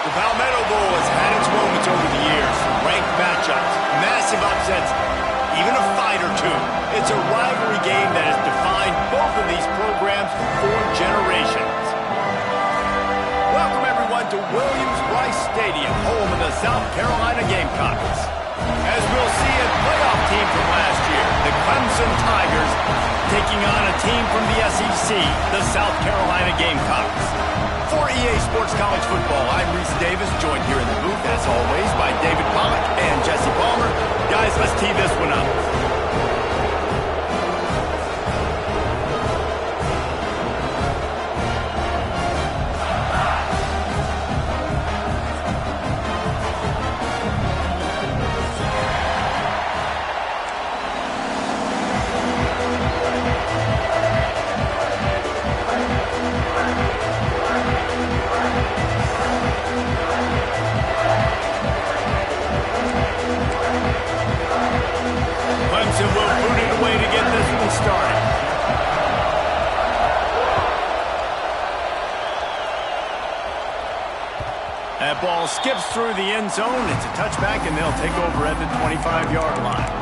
The Palmetto Bowl has had its moments over the years. Ranked matchups, massive upsets, even a fight or two. It's a rivalry game that has defined both of these programs for generations. Welcome, everyone, to Williams-Brice Stadium, home of the South Carolina Gamecocks. As we'll see, a playoff team from last year, the Clemson Tigers, taking on a team from the SEC, the South Carolina Gamecocks. For EA Sports College Football, I'm Reese Davis, joined here in the booth, as always, by David Pollack and Jesse Palmer. Guys, let's tee this one up. Clemson will boot it away to get this one started. That ball skips through the end zone. It's a touchback, and they'll take over at the 25-yard line.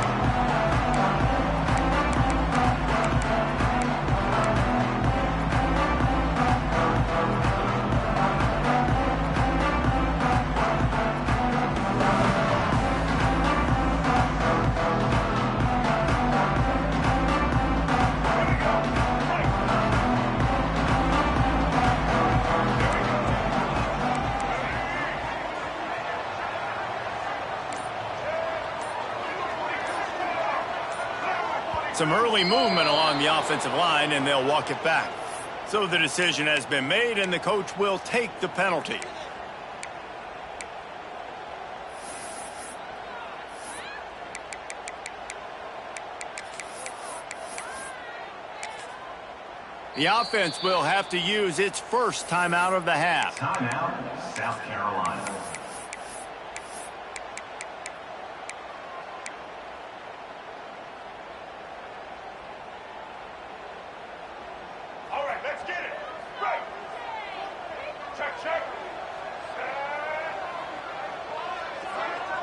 Some early movement along the offensive line, and they'll walk it back. So the decision has been made, and the coach will take the penalty. The offense will have to use its first timeout of the half. Timeout, South Carolina.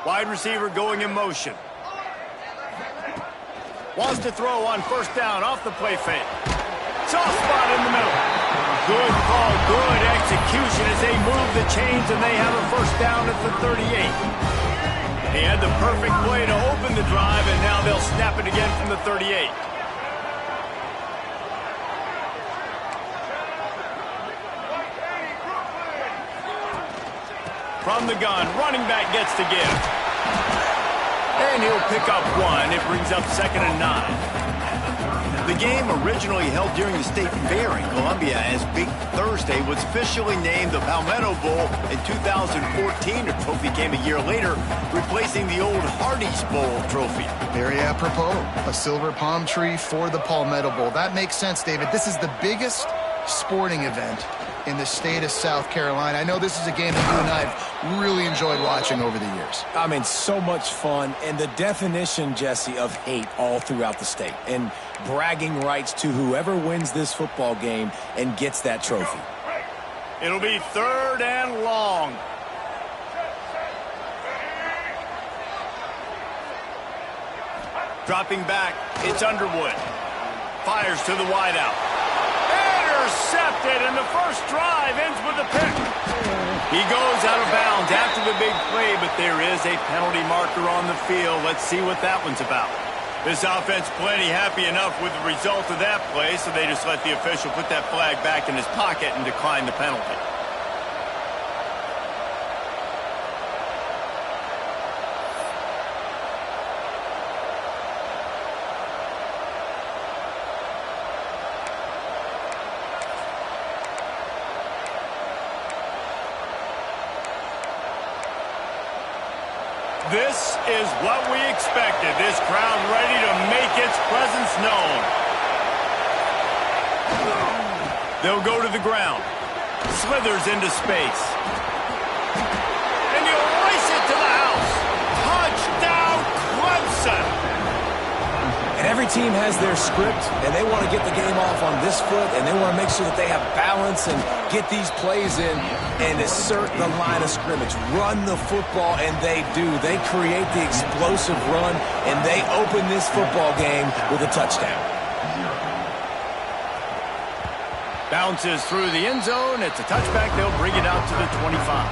Wide receiver going in motion. Wants to throw on first down off the play fake. Soft spot in the middle. Good call, good execution as they move the chains, and they have a first down at the 38. He had the perfect play to open the drive, and now they'll snap it again from the 38. From the gun, running back gets the give. And he'll pick up one. It brings up 2nd and 9. The game, originally held during the State Fair in Columbia as Big Thursday, was officially named the Palmetto Bowl in 2014. The trophy came a year later, replacing the old Hardee's Bowl trophy. Very apropos, a silver palm tree for the Palmetto Bowl. That makes sense, David. This is the biggest sporting event in the state of South Carolina. I know this is a game that you and I have really enjoyed watching over the years. I mean, so much fun, and the definition, Jesse, of hate all throughout the state, and bragging rights to whoever wins this football game and gets that trophy. It'll be 3rd and long. Dropping back, it's Underwood. Fires to the wideout. Intercepted, and the first drive ends with a pick. He goes out of bounds after the big play, but there is a penalty marker on the field. Let's see what that one's about. This offense plenty happy enough with the result of that play, so they just let the official put that flag back in his pocket and decline the penalty. This is what we expected. This crowd ready to make its presence known. They'll go to the ground. Slithers into space. And he'll race it to the house. Touchdown, Clemson! And every team has their script, and they want to get the game off on this foot, and they want to make sure that they have balance and get these plays in and assert the line of scrimmage. Run the football, and they do. They create the explosive run, and they open this football game with a touchdown. Bounces through the end zone. It's a touchback. They'll bring it out to the 25.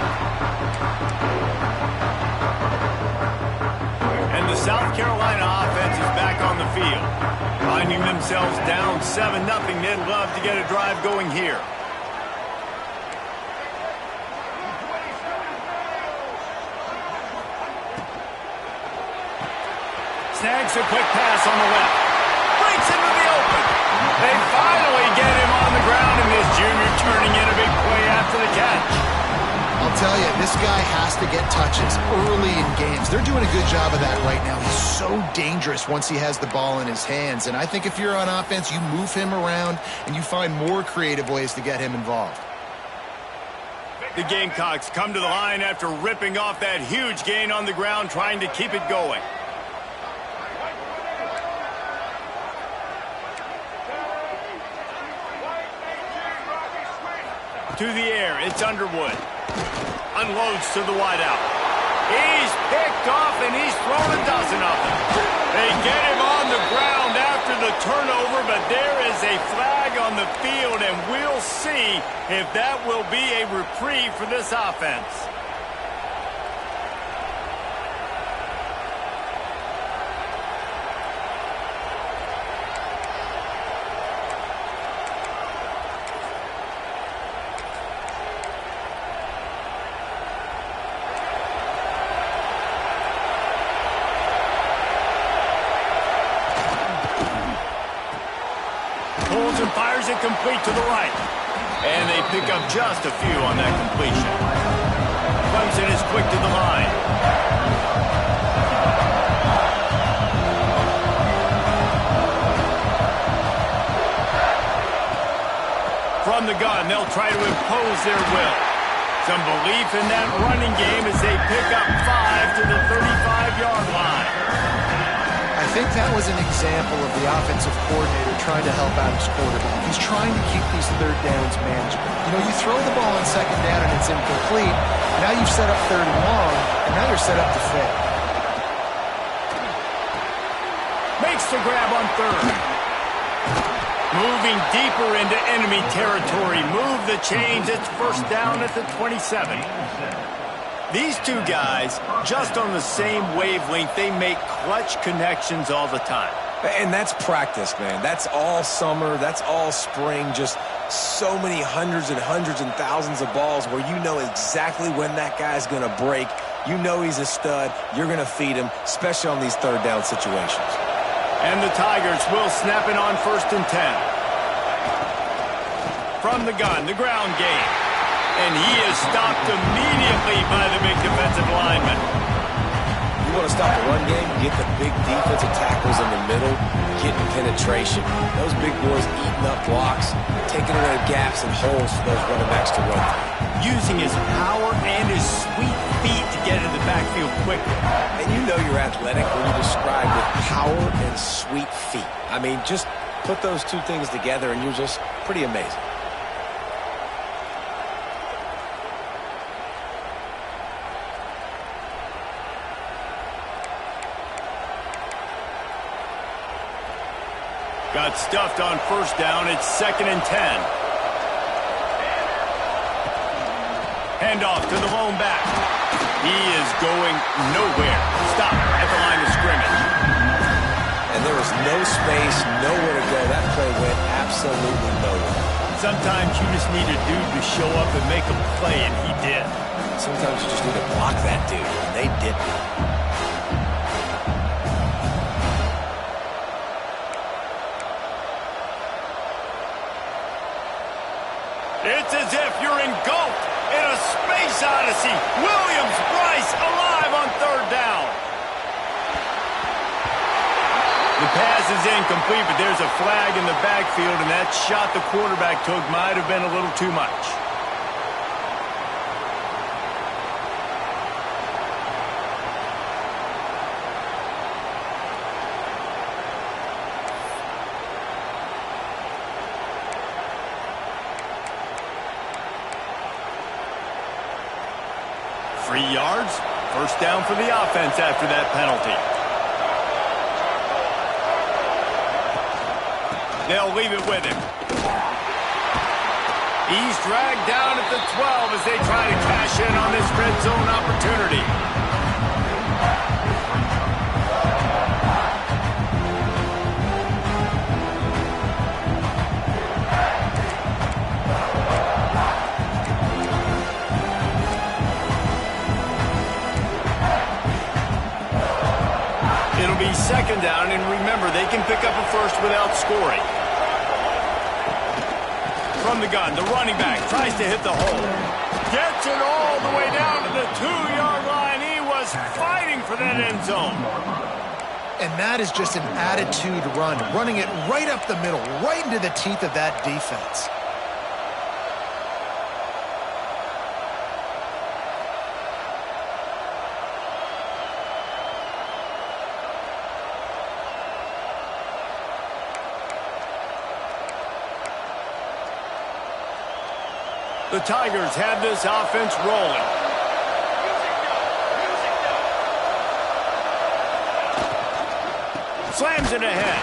And the South Carolina offense is back on the field. Finding themselves down 7-0. They'd love to get a drive going here. Snags a quick pass on the left. Breaks into the open. They finally get him on the ground, and this junior turning in a big play after the catch. I'll tell you, this guy has to get touches early in games. They're doing a good job of that right now. He's so dangerous once he has the ball in his hands. And I think if you're on offense, you move him around and you find more creative ways to get him involved. The Gamecocks come to the line after ripping off that huge gain on the ground, trying to keep it going. To the air, it's Underwood. Unloads to the wideout. He's picked off, and he's thrown a dozen of them. They get him on the ground after the turnover, but there is a flag on the field, and we'll see if that will be a reprieve for this offense. Pulls and fires it complete to the right. And they pick up just a few on that completion. Clemson is quick to the line. From the gun, they'll try to impose their will. Some belief in that running game as they pick up 5 to the 35-yard line. I think that was an example of the offensive coordinator trying to help out his quarterback. He's trying to keep these third downs manageable. You know, you throw the ball on second down and it's incomplete. Now you've set up third and long, and now you're set up to fail. Makes the grab on third. Moving deeper into enemy territory. Move the chains. It's first down at the 27. These two guys, just on the same wavelength, they make clutch connections all the time. And that's practice, man. That's all summer. That's all spring. Just so many hundreds and thousands of balls where you know exactly when that guy's going to break. You know he's a stud. You're going to feed him, especially on these third down situations. And the Tigers will snap it on 1st and 10. From the gun, the ground game. And he is stopped immediately by the big defensive lineman. You want to stop the run game, get the big defensive tackles in the middle, getting penetration. Those big boys eating up blocks, taking away gaps and holes for those running backs to run through. Using his power and his sweet feet to get into the backfield quickly. And you know you're athletic when you describe with power and sweet feet. I mean, just put those two things together and you're just pretty amazing. Got stuffed on 1st down. It's 2nd and 10. Handoff to the lone back. He is going nowhere. Stop at the line of scrimmage. And there was no space, nowhere to go. That play went absolutely nowhere. Sometimes you just need a dude to show up and make a play, and he did. Sometimes you just need to block that dude, and they didn't. It's as if you're engulfed in a space odyssey. Williams-Brice alive on 3rd down. The pass is incomplete, but there's a flag in the backfield, and that shot the quarterback took might have been a little too much. 3 yards. First down for the offense after that penalty. They'll leave it with him. He's dragged down at the 12 as they try to cash in on this red zone opportunity. It'll be second down, and remember, they can pick up a first without scoring. From the gun, the running back tries to hit the hole. Gets it all the way down to the 2-yard line. He was fighting for that end zone. And that is just an attitude run, running it right up the middle, right into the teeth of that defense. The Tigers have this offense rolling. Slams it ahead.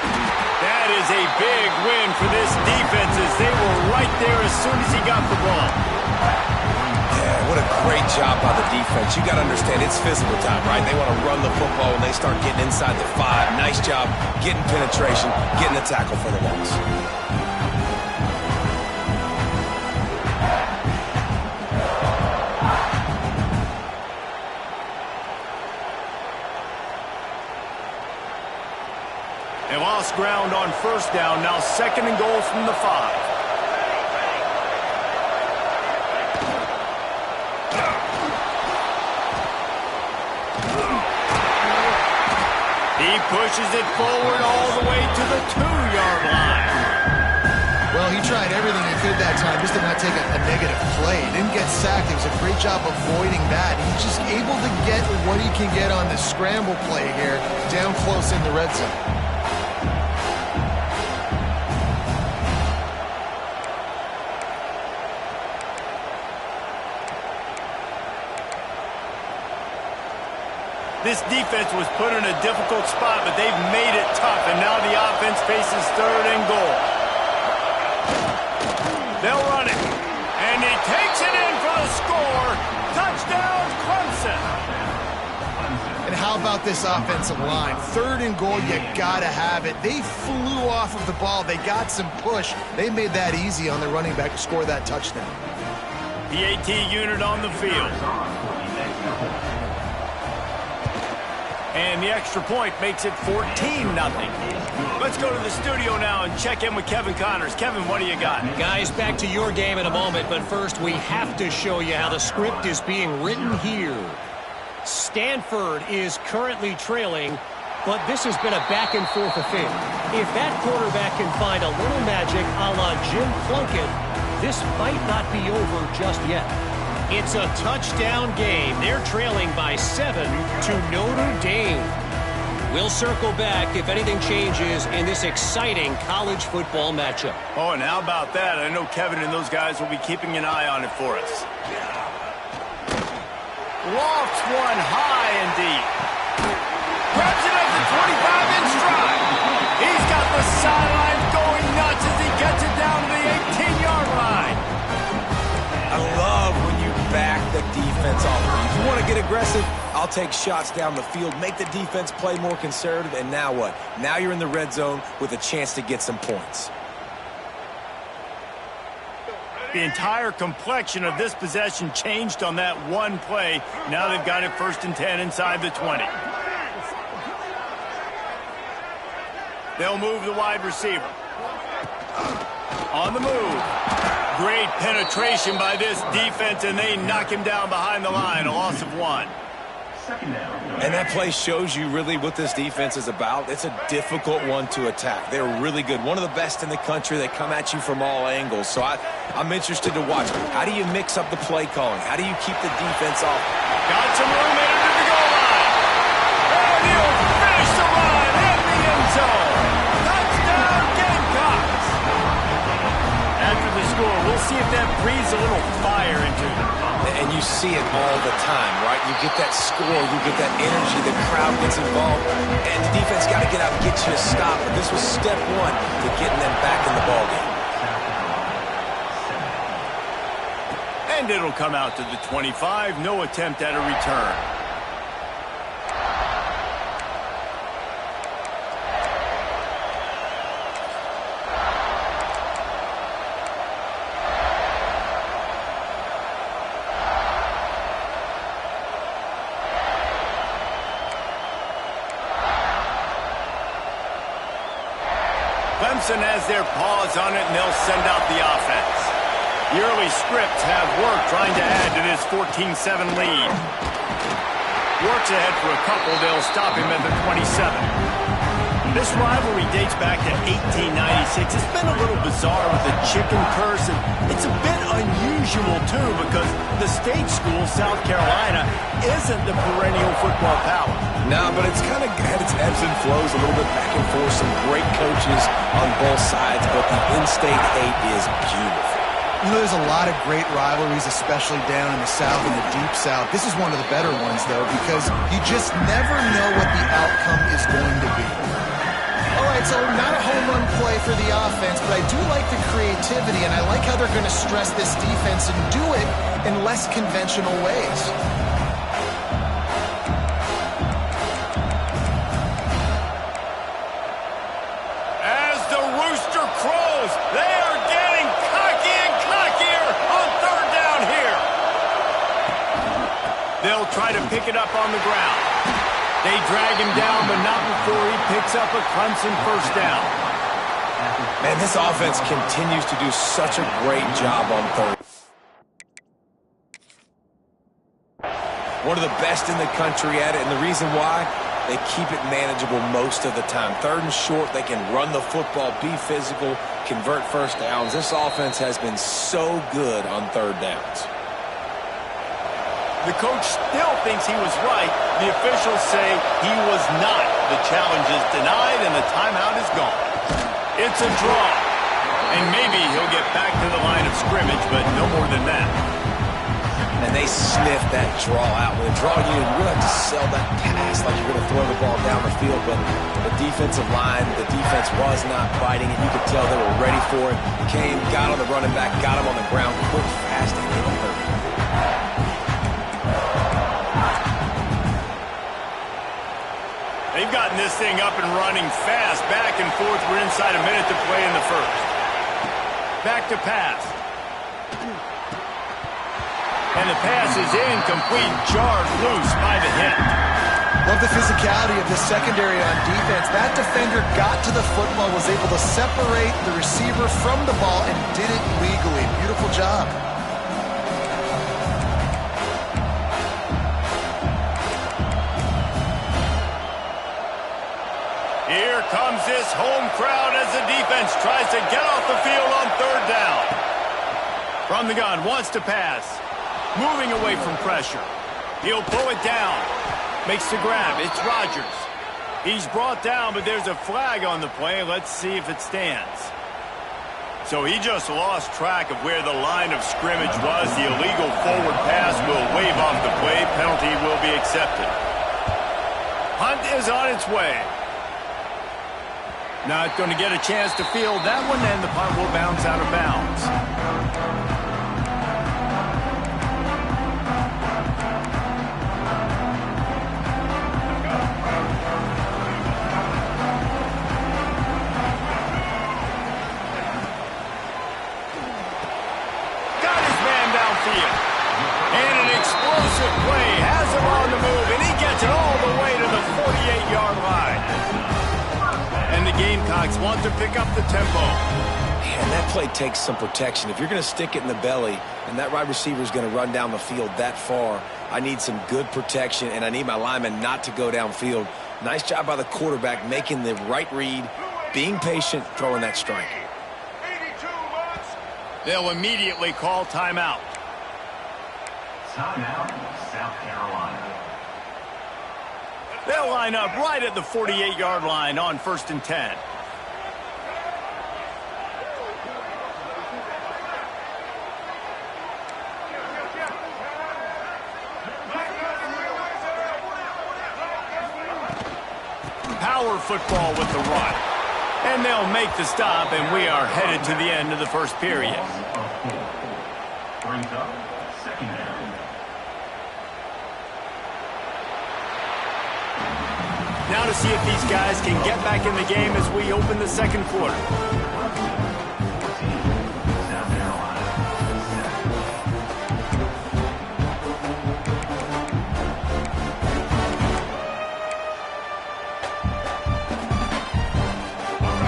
That is a big win for this defense as they were right there as soon as he got the ball. Yeah, what a great job by the defense. You got to understand, it's physical time, right? They want to run the football when they start getting inside the 5. Nice job getting penetration, getting a tackle for the loss. They lost ground on first down. Now second and goal from the 5. He pushes it forward all the way to the 2-yard line. Well, he tried everything he could that time just to not take a negative play. He didn't get sacked. It was a great job avoiding that. He's just able to get what he can get on the scramble play here down close in the red zone. This defense was put in a difficult spot, but they've made it tough, and now the offense faces third and goal. They'll run it, and he takes it in for the score. Touchdown, Clemson. And how about this offensive line? Third and goal, you gotta have it. They flew off of the ball. They got some push. They made that easy on the running back to score that touchdown. The AT unit on the field. And the extra point makes it 14-0. Let's go to the studio now and check in with Kevin Connors. Kevin, what do you got? Guys, back to your game in a moment, but first we have to show you how the script is being written here. Stanford is currently trailing, but this has been a back-and-forth affair. If that quarterback can find a little magic a la Jim Plunkett, this might not be over just yet. It's a touchdown game. They're trailing by 7 to Notre Dame. We'll circle back if anything changes in this exciting college football matchup. Oh, and how about that? I know Kevin and those guys will be keeping an eye on it for us. Lofts one high and deep. Grabs it at the 25-inch stride. He's got the sidelines going nuts as he gets it down to the 18-yard line. I love when you back the defense off. If you want to get aggressive, I'll take shots down the field, make the defense play more conservative, and now what? Now you're in the red zone with a chance to get some points. The entire complexion of this possession changed on that one play. Now they've got it 1st and 10 inside the 20. They'll move the wide receiver. On the move. Great penetration by this defense, and they knock him down behind the line. A loss of 1. And that play shows you really what this defense is about. It's a difficult one to attack. They're really good. One of the best in the country. They come at you from all angles. So I'm interested to watch. How do you mix up the play calling? How do you keep the defense off? Got some room in under the goal line. And he'll finish the run in the end zone. Touchdown, Gamecocks. After the score, we'll see if that breathes a little fire into them. And you see it all the time, right? You get that score, you get that energy, the crowd gets involved, and the defense got to get out and get you a stop. But this was step one to getting them back in the ballgame. And it'll come out to the 25. No attempt at a return. Clemson has their paws on it, and they'll send out the offense. The early scripts have worked trying to add to this 14-7 lead. Works ahead for a couple. They'll stop him at the 27. This rivalry dates back to 1896. It's been a little bizarre with the chicken curse, and it's a bit unusual, too, because the state school, South Carolina, isn't the perennial football power. No, but it's kind of had its ebbs and flows a little bit back and forth. Some great coaches on both sides, but the in-state hate is beautiful. You know, there's a lot of great rivalries, especially down in the South and the Deep South. This is one of the better ones, though, because you just never know what the outcome is going to be. All right, so not a home run play for the offense, but I do like the creativity, and I like how they're going to stress this defense and do it in less conventional ways. As the rooster crows, they are getting cocky and cockier on third down here. They'll try to pick it up on the ground. They drag him down, but not before he picks up a Clemson first down. Man, this offense continues to do such a great job on third. One of the best in the country at it, and the reason why, they keep it manageable most of the time. Third and short, they can run the football, be physical, convert first downs. This offense has been so good on third downs. The coach still thinks he was right. The officials say he was not. The challenge is denied, and the timeout is gone. It's a draw. And maybe he'll get back to the line of scrimmage, but no more than that. And they sniff that draw out. With a draw unit, you really have to sell that pass like you're going to throw the ball down the field. But the defensive line, the defense was not biting it. You could tell they were ready for it. Came, got on the running back, got him on the ground quick, fast, and didn't hurt. They've gotten this thing up and running fast, back and forth. We're inside a minute to play in the first. Back to pass. And the pass is incomplete, jarred loose by the hit. Love the physicality of the secondary on defense. That defender got to the football, was able to separate the receiver from the ball, and did it legally. Beautiful job. Here comes this home crowd as the defense tries to get off the field on third down. From the gun, wants to pass. Moving away from pressure. He'll pull it down. Makes the grab. It's Rodgers. He's brought down, but there's a flag on the play. Let's see if it stands. So he just lost track of where the line of scrimmage was. The illegal forward pass will wave off the play. Penalty will be accepted. Hunt is on its way. Not going to get a chance to field that one, and the punt will bounce out of bounds. Got his man downfield. And an explosive play has him on the move, and he gets it all the way to the 48-yard line. And the Gamecocks want to pick up the tempo. Man, that play takes some protection. If you're going to stick it in the belly and that wide receiver is going to run down the field that far, I need some good protection, and I need my lineman not to go downfield. Nice job by the quarterback making the right read, being patient, throwing that strike. They'll immediately call timeout. Timeout, South Carolina. They'll line up right at the 48-yard line on 1st and 10. power football with the run. And they'll make the stop, and we are headed to the end of the first period. Brings up second down. Now to see if these guys can get back in the game as we open the second quarter. South Carolina.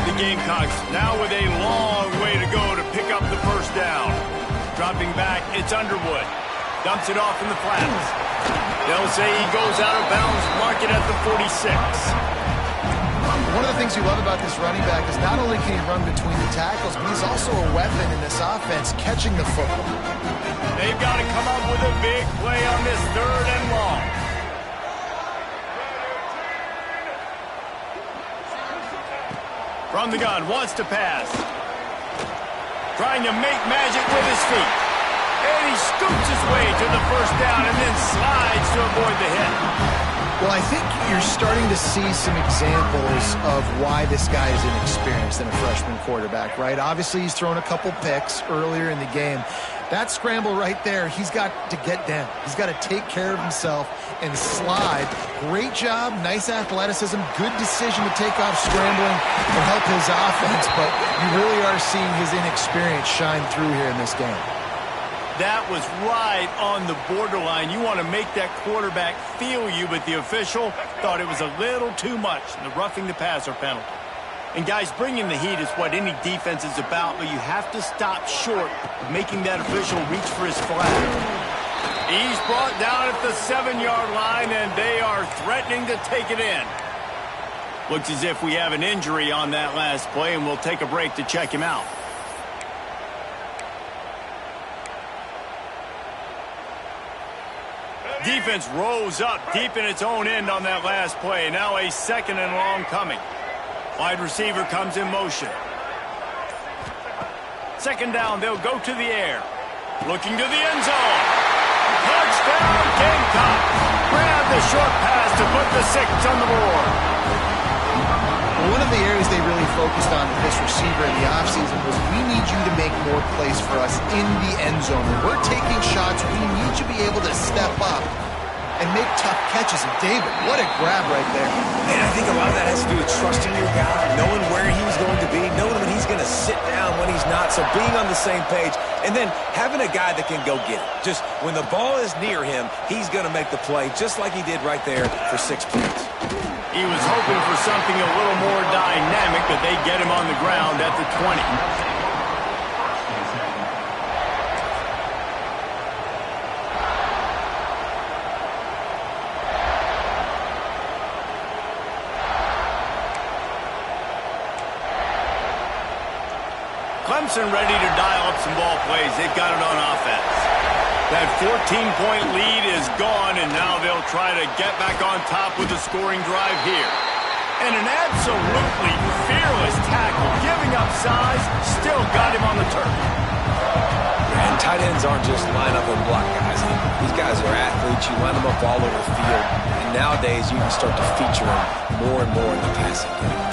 The Gamecocks now with a long way to go to pick up the first down. Dropping back, it's Underwood. Dumps it off in the flats. They'll say he goes out of bounds, mark it at the 46. One of the things you love about this running back is not only can he run between the tackles, but he's also a weapon in this offense, catching the football. They've got to come up with a big play on this third and long. From the gun, wants to pass. Trying to make magic with his feet. And he scoops his way to the first down and then slides to avoid the hit. Well, I think you're starting to see some examples of why this guy is inexperienced in a freshman quarterback, right? Obviously, he's thrown a couple picks earlier in the game. That scramble right there, he's got to get down. He's got to take care of himself and slide. Great job, nice athleticism, good decision to take off scrambling to help his offense, but you really are seeing his inexperience shine through here in this game. That was right on the borderline. You want to make that quarterback feel you, but the official thought it was a little too much, the roughing the passer penalty. And guys, bringing the heat is what any defense is about, but you have to stop short of making that official reach for his flag. He's brought down at the 7-yard line, and they are threatening to take it in. Looks as if we have an injury on that last play, and we'll take a break to check him out. Defense rose up deep in its own end on that last play. Now a second and long coming. Wide receiver comes in motion. Second down, they'll go to the air. Looking to the end zone. Touchdown, Gamecocks. Grab the short pass to put the 6 on the board. Well, one of the areas they really focused on with this receiver in the offseason was we need you to make more plays for us in the end zone. When we're taking shots, we need you to be able to step up and make tough catches. And David, what a grab right there. Man, I think a lot of that has to do with trusting your guy, knowing where he's going to be, knowing when he's going to sit down, when he's not. So being on the same page, and then having a guy that can go get it. Just when the ball is near him, he's going to make the play, just like he did right there for 6 points. He was hoping for something a little more dynamic, but they get him on the ground at the 20. Clemson ready to dial up some ball plays. They've got it on offense. That 14-point lead is gone, and now they'll try to get back on top with a scoring drive here. And an absolutely fearless tackle, giving up size, still got him on the turf. And tight ends aren't just line up and block guys. These guys are athletes. You line them up all over the field. And nowadays, you can start to feature them more and more in the passing game.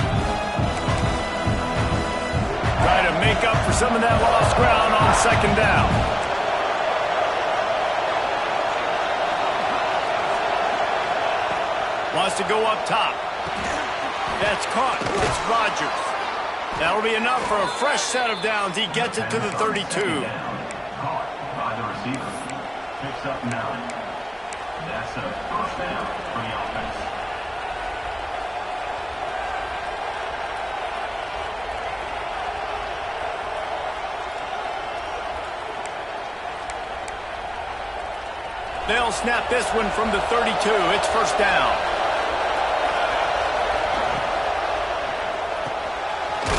Try to make up for some of that lost ground on second down. Wants to go up top. That's caught. It's Rodgers. That'll be enough for a fresh set of downs. He gets it to the 32. Caught by the receiver. Picks up 9. That's a first down for the offense. They'll snap this one from the 32. It's first down.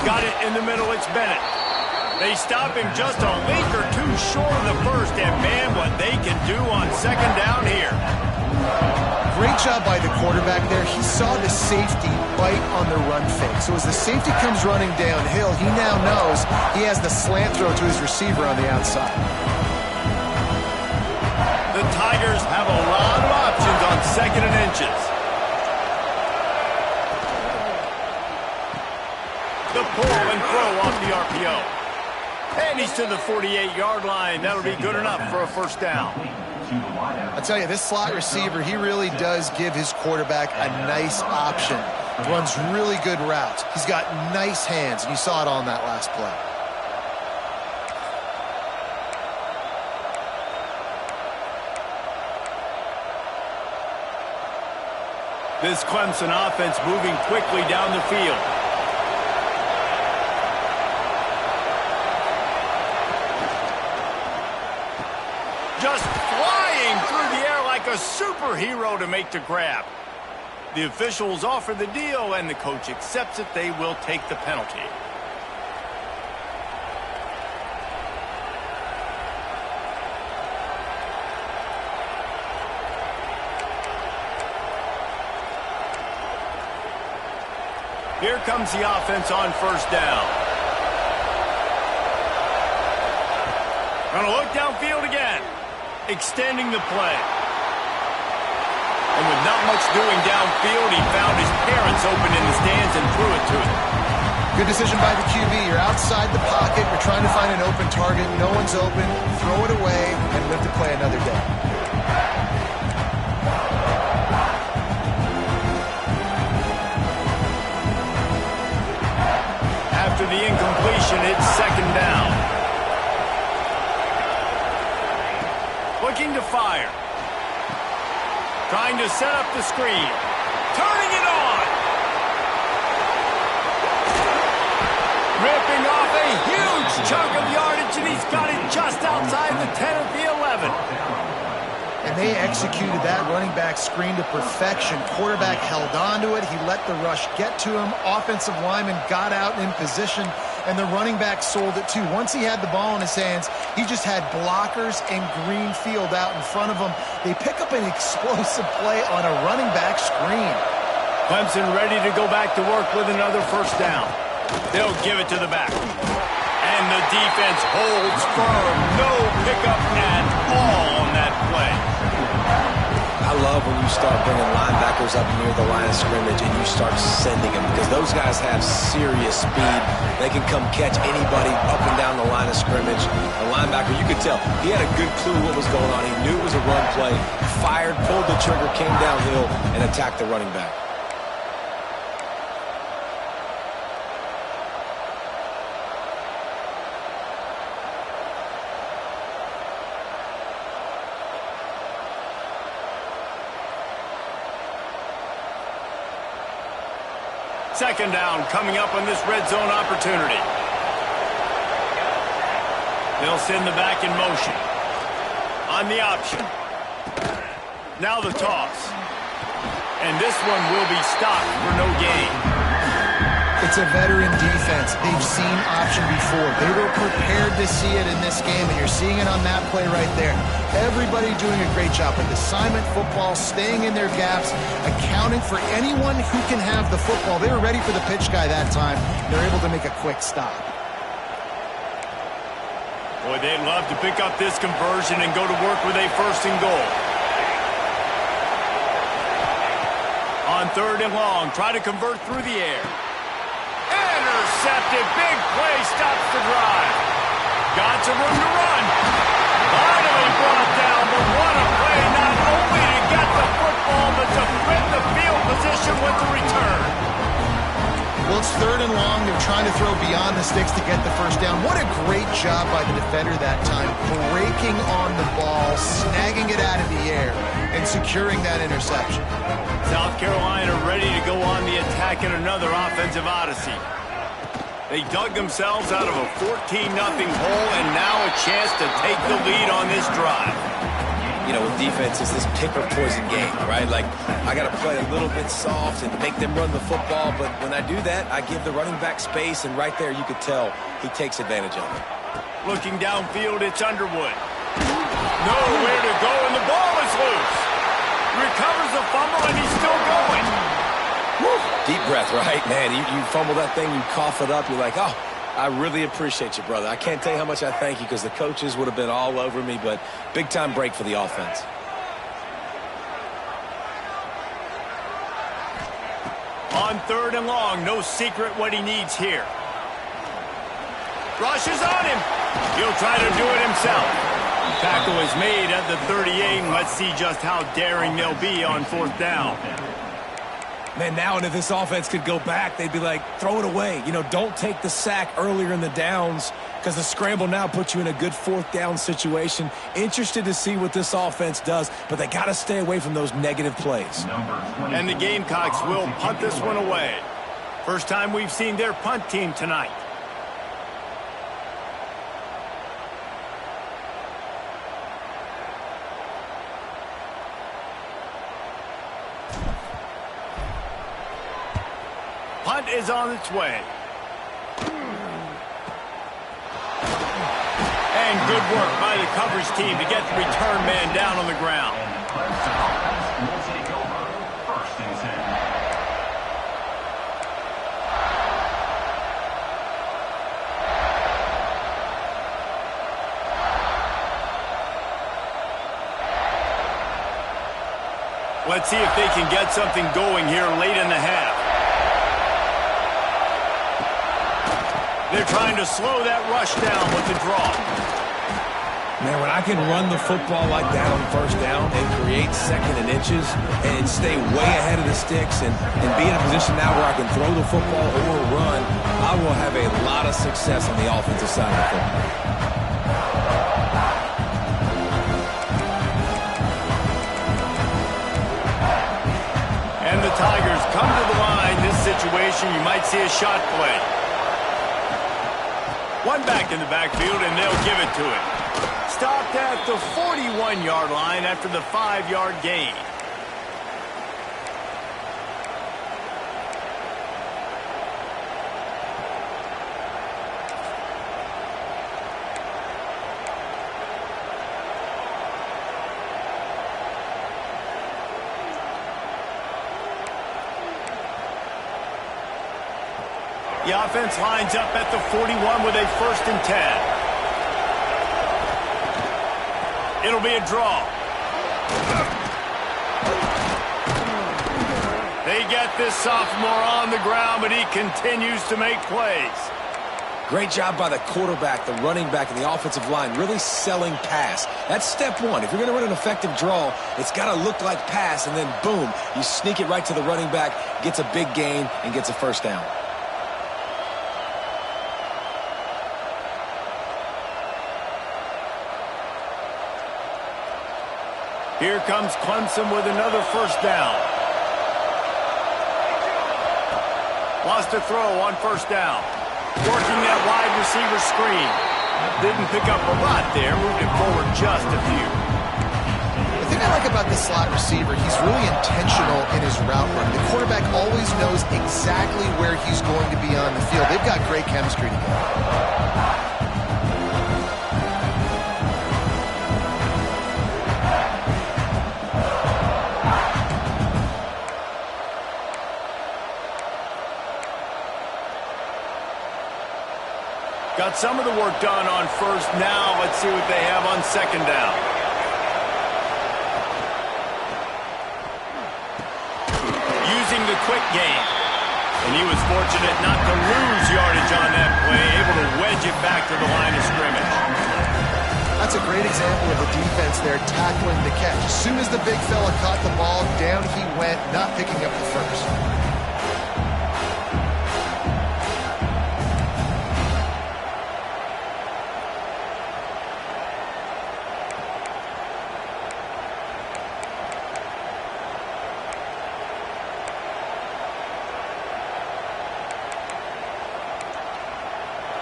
Got it in the middle. It's Bennett. They stop him just a link or two short of the first, and man, what they can do on second down here. Great job by the quarterback there. He saw the safety bite on the run fake. So as the safety comes running downhill, he now knows he has the slant throw to his receiver on the outside. The Tigers have a lot of options on second and inches. throw off the RPO. And he's to the 48-yard line. That'll be good enough for a first down. I tell you, this slot receiver, he really does give his quarterback a nice option. Runs really good routes. He's got nice hands, and you saw it on that last play. This Clemson offense moving quickly down the field. Just flying through the air like a superhero to make the grab. The officials offer the deal, and the coach accepts it. They will take the penalty. Here comes the offense on first down. Gonna look downfield again. Extending the play. And with not much doing downfield, he found his parents open in the stands and threw it to them. Good decision by the QB. You're outside the pocket. You're trying to find an open target. No one's open. Throw it away and live to play another day. After the incompletion, it's second down. Looking to fire. Trying to set up the screen. Turning it on. Ripping off a huge chunk of yardage, and he's got it just outside the 10 of the 11. And they executed that running back screen to perfection. Quarterback held on to it. He let the rush get to him. Offensive lineman got out in position, and the running back sold it too. Once he had the ball in his hands, he just had blockers and green field out in front of him. They pick up an explosive play on a running back screen. Clemson ready to go back to work with another first down. They'll give it to the back. And the defense holds firm. No pickup at all on that play. I love when you start bringing linebackers up near the line of scrimmage and you start sending them, because those guys have serious speed. They can come catch anybody up and down the line of scrimmage. The linebacker, you could tell, he had a good clue what was going on. He knew it was a run play, fired, pulled the trigger, came downhill, and attacked the running back. Second down coming up on this red zone opportunity. They'll send the back in motion. On the option. Now the toss. And this one will be stopped for no gain. It's a veteran defense. They've seen option before. They were prepared to see it in this game, and you're seeing it on that play right there. Everybody doing a great job with assignment football, staying in their gaps, accounting for anyone who can have the football. They were ready for the pitch guy that time. They're able to make a quick stop. Boy, they'd love to pick up this conversion and go to work with a first and goal. On third and long, try to convert through the air. Intercepted. Big play stops the drive. Got some room to run. Finally brought down, but what a play, not only to get the football, but to flip the field position with the return. Well, it's third and long. They're trying to throw beyond the sticks to get the first down. What a great job by the defender that time, breaking on the ball, snagging it out of the air, and securing that interception. South Carolina ready to go on the attack in another offensive odyssey. They dug themselves out of a 14-0 hole, and now a chance to take the lead on this drive. You know, with defense, it's this pick or poison game, right? Like, I got to play a little bit soft and make them run the football, but when I do that, I give the running back space, and right there you could tell he takes advantage of it. Looking downfield, it's Underwood. Nowhere to go, and the ball is loose. Recovers the fumble, and he's still going. Woo. Deep breath, right? Man, you fumble that thing, you cough it up, you're like, oh, I really appreciate you, brother. I can't tell you how much I thank you, because the coaches would have been all over me, but big-time break for the offense. On third and long, no secret what he needs here. Rushes on him. He'll try to do it himself. Tackle is made at the 38, and let's see just how daring they'll be on 4th down. Man, now if this offense could go back, they'd be like, throw it away. You know, don't take the sack earlier in the downs because the scramble now puts you in a good 4th down situation. Interested to see what this offense does, but they got to stay away from those negative plays. And the Gamecocks will punt this one away. First time we've seen their punt team tonight. Punt is on its way. And good work by the coverage team to get the return man down on the ground. And the Clemson offense will take over 1st and 10. Let's see if they can get something going here late in the half. They're trying to slow that rush down with the draw. Man, when I can run the football like that on 1st down and create 2nd and inches and stay way ahead of the sticks and be in a position now where I can throw the football or run, I will have a lot of success on the offensive side of the football. And the Tigers come to the line. This situation, you might see a shot play. One back in the backfield, and they'll give it to him. Stopped at the 41-yard line after the 5-yard gain. The offense lines up at the 41 with a 1st and 10. It'll be a draw. They get this sophomore on the ground, but he continues to make plays. Great job by the quarterback, the running back, and the offensive line really selling pass. That's step one. If you're going to run an effective draw, it's got to look like pass, and then boom, you sneak it right to the running back, gets a big gain, and gets a 1st down. Here comes Clemson with another 1st down. Lost a throw on 1st down. Working that wide receiver screen. Didn't pick up a lot there. Moved it forward just a few. The thing I like about this slot receiver, he's really intentional in his route run. The quarterback always knows exactly where he's going to be on the field. They've got great chemistry together. Got some of the work done on 1st. Now let's see what they have on 2nd down. Using the quick game. And he was fortunate not to lose yardage on that play, able to wedge it back to the line of scrimmage. That's a great example of the defense there tackling the catch. As soon as the big fella caught the ball, down he went, not picking up the 1st.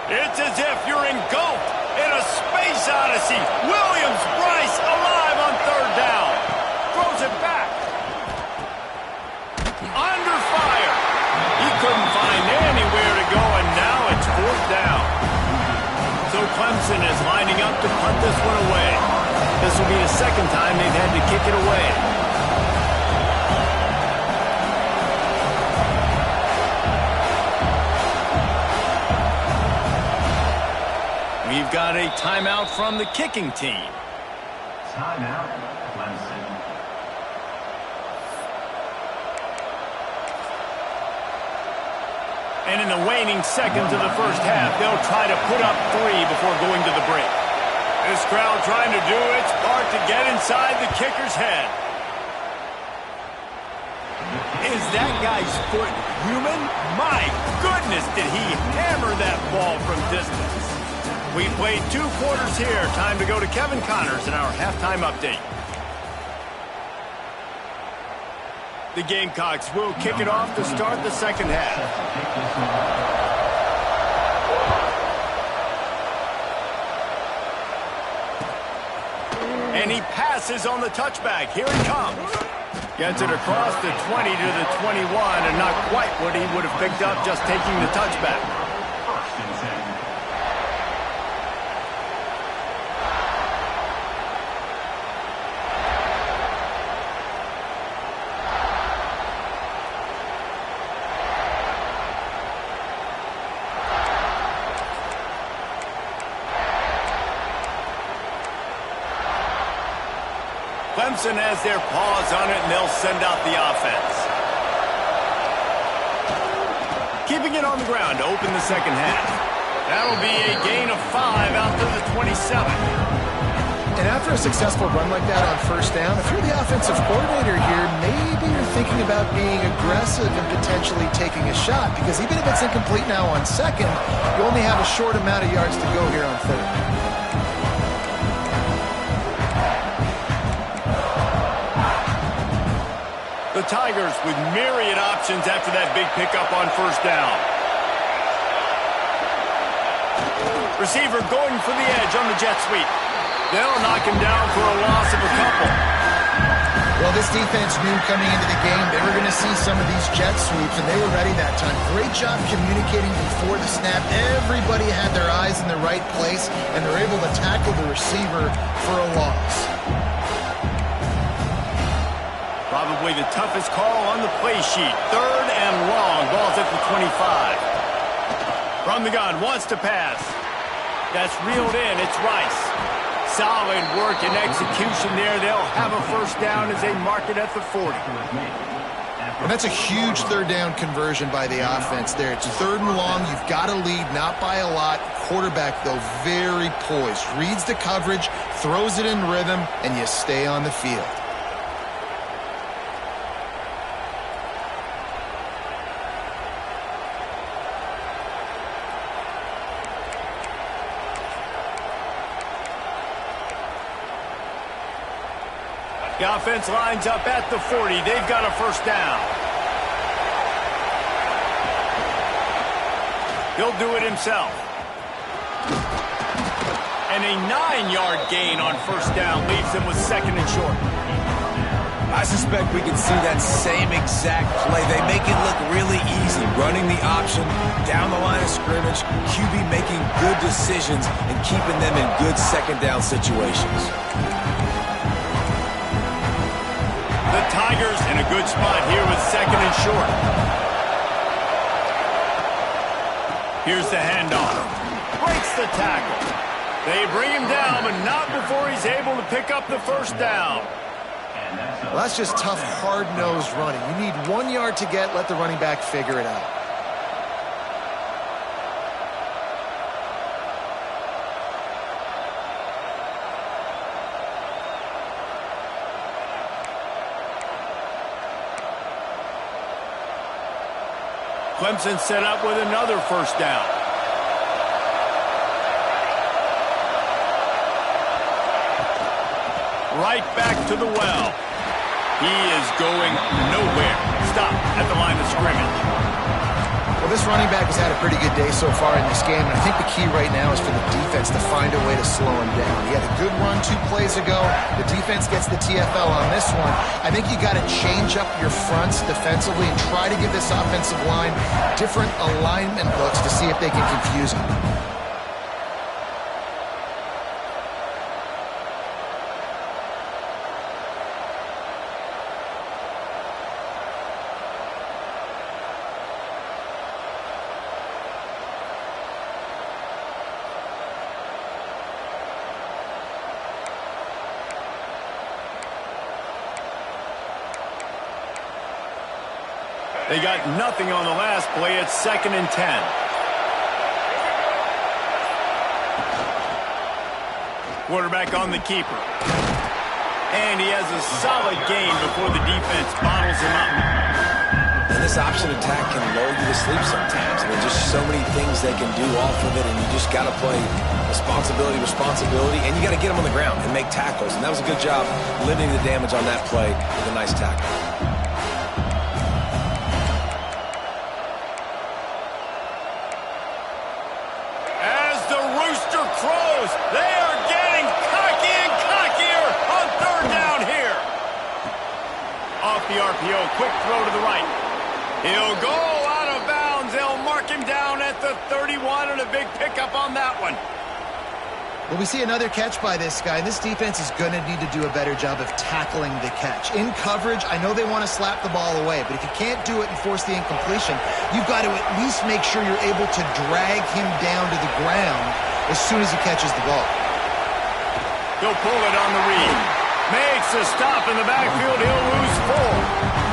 It's as if you're engulfed in a space odyssey. Williams-Brice alive on 3rd down. Throws it back. Under fire. He couldn't find anywhere to go, and now it's 4th down. So Clemson is lining up to punt this one away. This will be the 2nd time they've had to kick it away. We've got a timeout from the kicking team. Timeout, Clemson. And in the waning seconds of the first half, they'll try to put up 3 before going to the break. This crowd trying to do its part to get inside the kicker's head. Is that guy's foot human? My goodness, did he hammer that ball from distance. We played 2 quarters here. Time to go to Kevin Connors in our halftime update. The Gamecocks will kick it off to start the second half. And he passes on the touchback. Here it comes. Gets it across the 20 to the 21, and not quite what he would have picked up just taking the touchback. First and 10. Clemson has their paws on it, and they'll send out the offense. Keeping it on the ground to open the second half. That'll be a gain of 5 out to the 27. And after a successful run like that on first down, if you're the offensive coordinator here, maybe you're thinking about being aggressive and potentially taking a shot, because even if it's incomplete now on second, you only have a short amount of yards to go here on third. The Tigers with myriad options after that big pickup on first down. Receiver going for the edge on the jet sweep. They'll knock him down for a loss of a couple. Well, this defense knew coming into the game they were going to see some of these jet sweeps, and they were ready that time. Great job communicating before the snap. Everybody had their eyes in the right place, and they're able to tackle the receiver for a loss. Probably the toughest call on the play sheet. Third and long. Ball's at the 25. From the gun, wants to pass. That's reeled in. It's Rice. Solid work and execution there. They'll have a first down as they mark it at the 40. And that's a huge third down conversion by the offense there. It's third and long. You've got to lead, not by a lot. Quarterback, though, very poised. Reads the coverage, throws it in rhythm, and you stay on the field. The offense lines up at the 40. They've got a first down. He'll do it himself. And a 9-yard gain on first down leaves them with second and short. I suspect we can see that same exact play. They make it look really easy, running the option down the line of scrimmage, QB making good decisions and keeping them in good second down situations. The Tigers in a good spot here with second and short. Here's the handoff. Breaks the tackle. They bring him down, but not before he's able to pick up the first down. Well, that's just tough, hard-nosed running. You need 1 yard to get, let the running back figure it out. Clemson set up with another first down. Right back to the well. He is going nowhere. Stop at the line of scrimmage. Well, this running back has had a pretty good day so far in this game, and I think the key right now is for the defense to find a way to slow him down. He had a good run 2 plays ago. The defense gets the TFL on this one. I think you got to change up your fronts defensively and try to give this offensive line different alignment looks to see if they can confuse him. They got nothing on the last play. It's 2nd and 10. Quarterback on the keeper. And he has a solid gain before the defense bottles him up. And this option attack can lull you to sleep sometimes. I mean, just so many things they can do off of it, and you just got to play responsibility, and you got to get them on the ground and make tackles. And that was a good job limiting the damage on that play with a nice tackle. As the rooster crows, they are getting cocky and cockier on 3rd down here. Off the RPO, quick throw to the right. He'll go out of bounds. They'll mark him down at the 31, and a big pickup on that one. Well, we see another catch by this guy. This defense is going to need to do a better job of tackling the catch. In coverage, I know they want to slap the ball away, but if you can't do it and force the incompletion, you've got to at least make sure you're able to drag him down to the ground as soon as he catches the ball. He'll pull it on the read. Makes a stop in the backfield. He'll lose 4.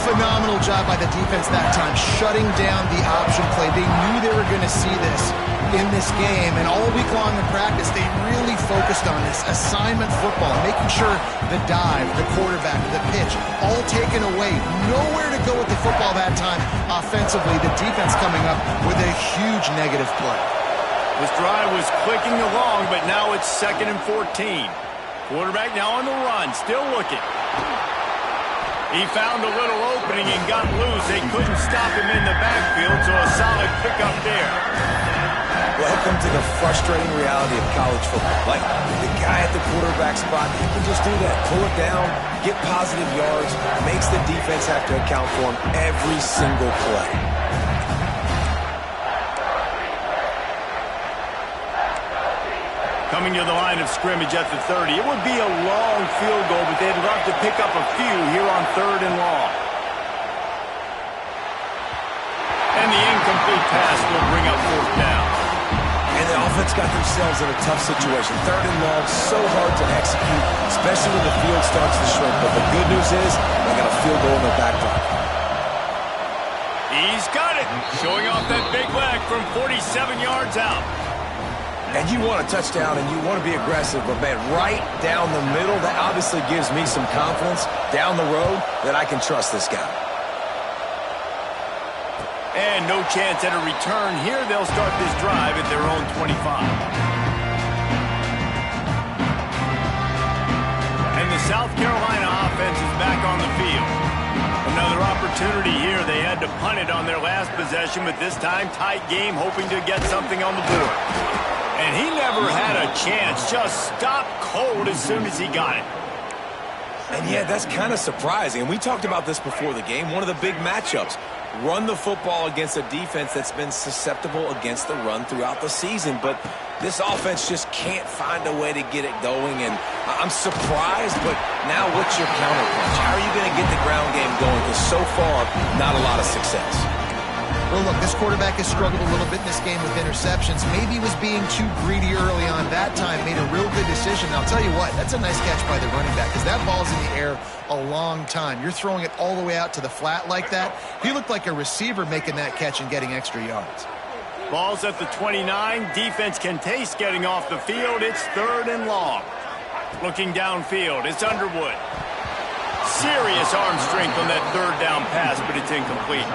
Phenomenal job by the defense that time, shutting down the option play. They knew they were going to see this in this game, and all week long in practice, they really focused on this assignment football, making sure the dive, the quarterback, the pitch, all taken away. Nowhere to go with the football that time offensively. The defense coming up with a huge negative play. This drive was clicking along, but now it's 2nd and 14. Quarterback now on the run, still looking. He found a little opening and got loose. They couldn't stop him in the backfield, so a solid pickup there. Welcome to the frustrating reality of college football. Like, the guy at the quarterback spot, he can just do that. Pull it down, get positive yards, makes the defense have to account for him every single play. Coming to the line of scrimmage at the 30. It would be a long field goal, but they'd love to pick up a few here on 3rd and long. And the incomplete pass will bring up 4th down. And the offense got themselves in a tough situation. 3rd and long, so hard to execute, especially when the field starts to shrink. But the good news is they got a field goal in their back pocket. He's got it, showing off that big leg from 47 yards out. And you want a touchdown and you want to be aggressive, but man, right down the middle, that obviously gives me some confidence down the road that I can trust this guy. And no chance at a return here. They'll start this drive at their own 25. And the South Carolina offense is back on the field. Another opportunity here. They had to punt it on their last possession, but this time tight game, hoping to get something on the board. And he never had a chance, just stopped cold as soon as he got it. And yeah, that's kind of surprising. And we talked about this before the game, one of the big matchups. Run the football against a defense that's been susceptible against the run throughout the season. But this offense just can't find a way to get it going. And I'm surprised, but now what's your counterpunch? How are you going to get the ground game going? Because so far, not a lot of success. Well, look, this quarterback has struggled a little bit in this game with interceptions. Maybe he was being too greedy early on. That time made a real good decision. And I'll tell you what, that's a nice catch by the running back because that ball's in the air a long time. You're throwing it all the way out to the flat like that. He looked like a receiver making that catch and getting extra yards. Ball's at the 29. Defense can taste getting off the field. It's 3rd and long. Looking downfield, it's Underwood. Serious arm strength on that 3rd down pass, but it's incomplete.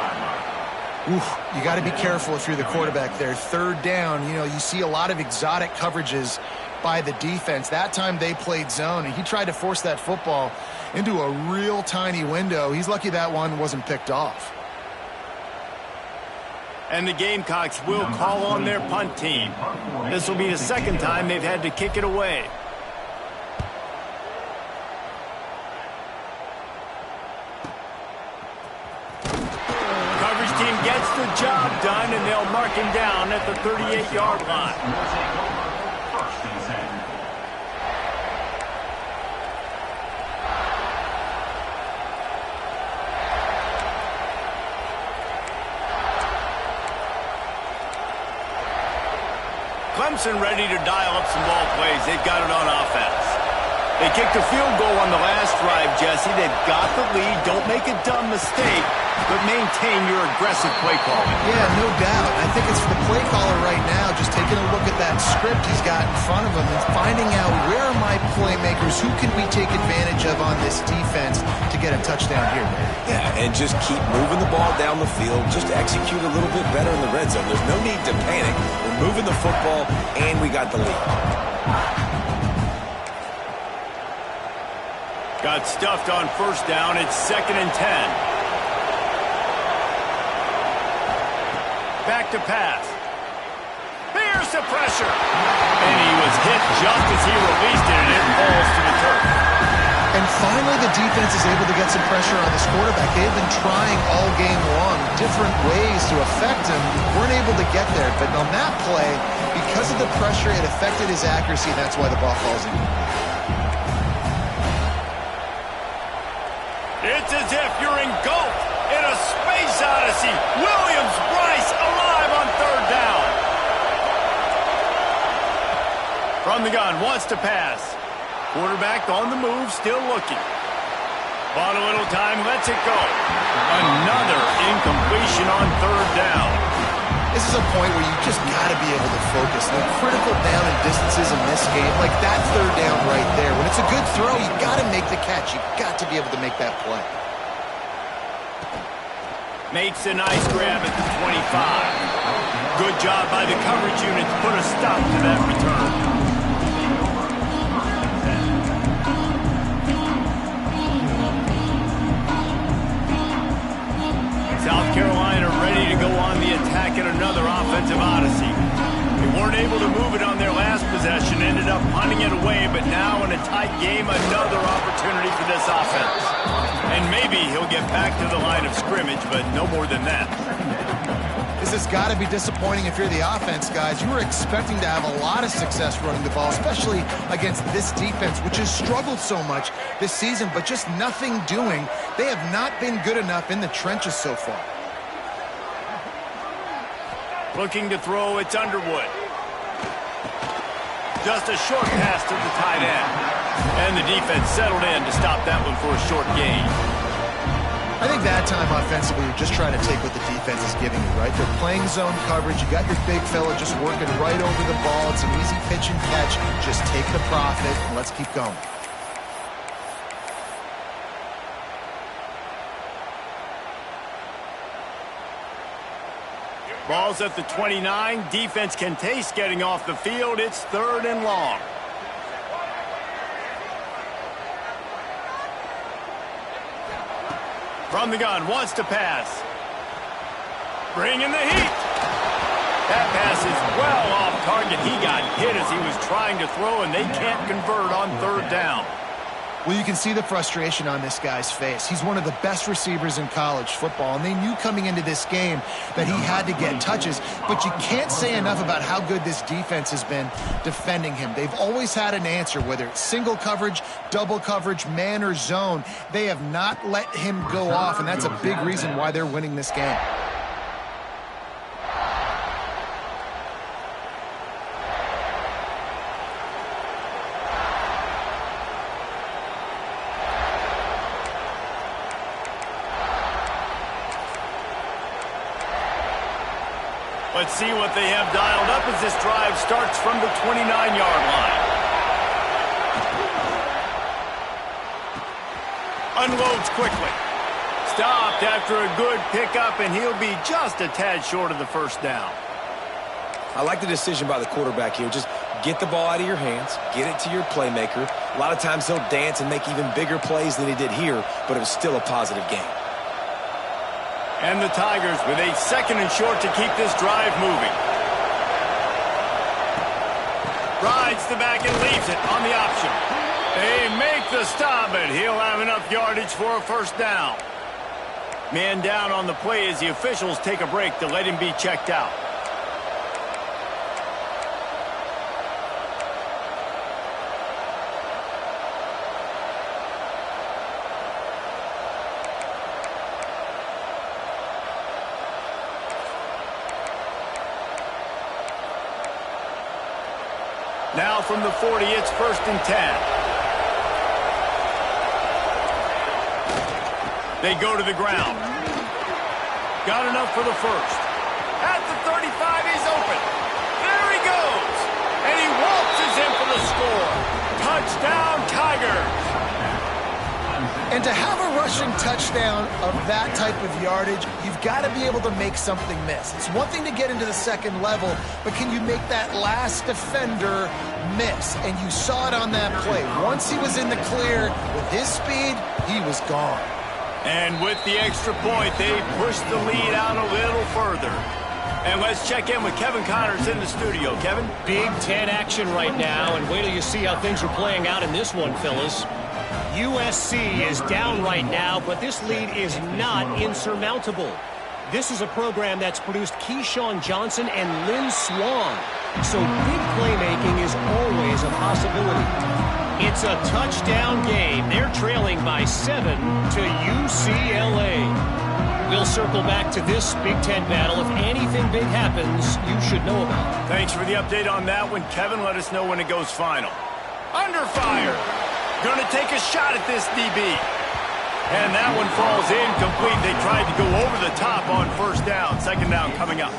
Oof, you got to be careful if you're the quarterback there. 3rd down, you know, you see a lot of exotic coverages by the defense. That time they played zone, and he tried to force that football into a real tiny window. He's lucky that one wasn't picked off. And the Gamecocks will call on their punt team. This will be the 2nd time they've had to kick it away. Team gets the job done, and they'll mark him down at the 38-yard line. Clemson ready to dial up some ball plays. They've got it on offense. They kicked a field goal on the last drive, Jesse. They've got the lead. Don't make a dumb mistake, but maintain your aggressive play calling. Yeah, no doubt. I think it's the play caller right now just taking a look at that script he's got in front of him and finding out where are my playmakers, who can we take advantage of on this defense to get a touchdown here. Yeah, and just keep moving the ball down the field. Just execute a little bit better in the red zone. There's no need to panic. We're moving the football, and we got the lead. Got stuffed on first down. It's 2nd and 10. Back to pass. Here's the pressure. And he was hit just as he released it, and it falls to the turf. And finally the defense is able to get some pressure on this quarterback. They've been trying all game long different ways to affect him. Weren't able to get there. But on that play, because of the pressure, it affected his accuracy. That's why the ball falls in. It's as if you're engulfed in a space odyssey. Williams-Brice alive on 3rd down. From the gun, wants to pass. Quarterback on the move, still looking. Bought a little time, lets it go. Another incompletion on 3rd down. This is a point where you just got to be able to focus. The critical down and distances in this game, like that 3rd down right there. When it's a good throw, you got to make the catch. You got to be able to make that play. Makes a nice grab at the 25. Good job by the coverage unit to put a stop to that return. South Carolina ready to go on the attack at another offensive odyssey. They weren't able to move it on their last possession, ended up punting it away, but now in a tight game, another opportunity for this offense. And maybe he'll get back to the line of scrimmage, but no more than that. This has got to be disappointing if you're the offense, guys. You were expecting to have a lot of success running the ball, especially against this defense, which has struggled so much this season, but just nothing doing. They have not been good enough in the trenches so far. Looking to throw, it's Underwood. Just a short pass to the tight end. And the defense settled in to stop that one for a short gain. I think that time offensively, you're just trying to take what the defense is giving you, right? They're playing zone coverage. You got your big fella just working right over the ball. It's an easy pitch and catch. Just take the profit and let's keep going. Ball's at the 29. Defense can taste getting off the field. It's 3rd and long. From the gun, wants to pass. Bringing the heat. That pass is well off target. He got hit as he was trying to throw, and they can't convert on 3rd down. Well, you can see the frustration on this guy's face. He's one of the best receivers in college football, and they knew coming into this game that he had to get touches, but you can't say enough about how good this defense has been defending him. They've always had an answer, whether it's single coverage, double coverage, man or zone. They have not let him go off, and that's a big reason why they're winning this game. Let's see what they have dialed up as this drive starts from the 29-yard line. Unloads quickly. Stopped after a good pickup, and he'll be just a tad short of the 1st down. I like the decision by the quarterback here. Just get the ball out of your hands, get it to your playmaker. A lot of times he'll dance and make even bigger plays than he did here, but it was still a positive game. And the Tigers with a 2nd and short to keep this drive moving. Rides the back and leaves it on the option. They make the stop, but he'll have enough yardage for a 1st down. Man down on the play as the officials take a break to let him be checked out. Now from the 40, it's 1st and 10. They go to the ground. Got enough for the first. At the 35, he's open. There he goes. And he waltzes in for the score. Touchdown, Tigers. And to have a rushing touchdown of that type of yardage, you've got to be able to make something miss. It's one thing to get into the second level, but can you make that last defender miss? And you saw it on that play. Once he was in the clear with his speed, he was gone. And with the extra point, they pushed the lead out a little further. And let's check in with Kevin Connors in the studio. Kevin? Big Ten action right now, and wait till you see how things are playing out in this one, fellas. USC is down right now, but this lead is not insurmountable. This is a program that's produced Keyshawn Johnson and Lynn Swann, so big playmaking is always a possibility. It's a touchdown game. They're trailing by 7 to UCLA. We'll circle back to this Big Ten battle. If anything big happens, you should know about it. Thanks for the update on that one, Kevin. Let us know when it goes final. Under fire. Going to take a shot at this DB. And that one falls incomplete. They tried to go over the top on first down. Second down coming up.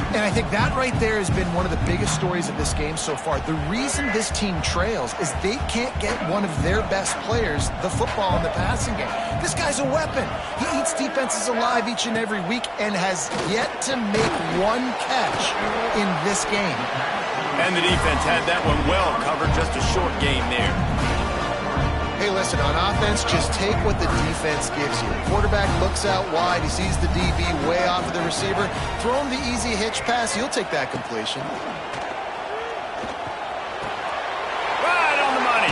And I think that right there has been one of the biggest stories of this game so far. The reason this team trails is they can't get one of their best players the football in the passing game. This guy's a weapon. He eats defenses alive each and every week and has yet to make one catch in this game. And the defense had that one well covered. Just a short game there. Hey, listen, on offense, just take what the defense gives you. Quarterback looks out wide. He sees the DB way off of the receiver. Throw him the easy hitch pass. He'll take that completion. Right on the money.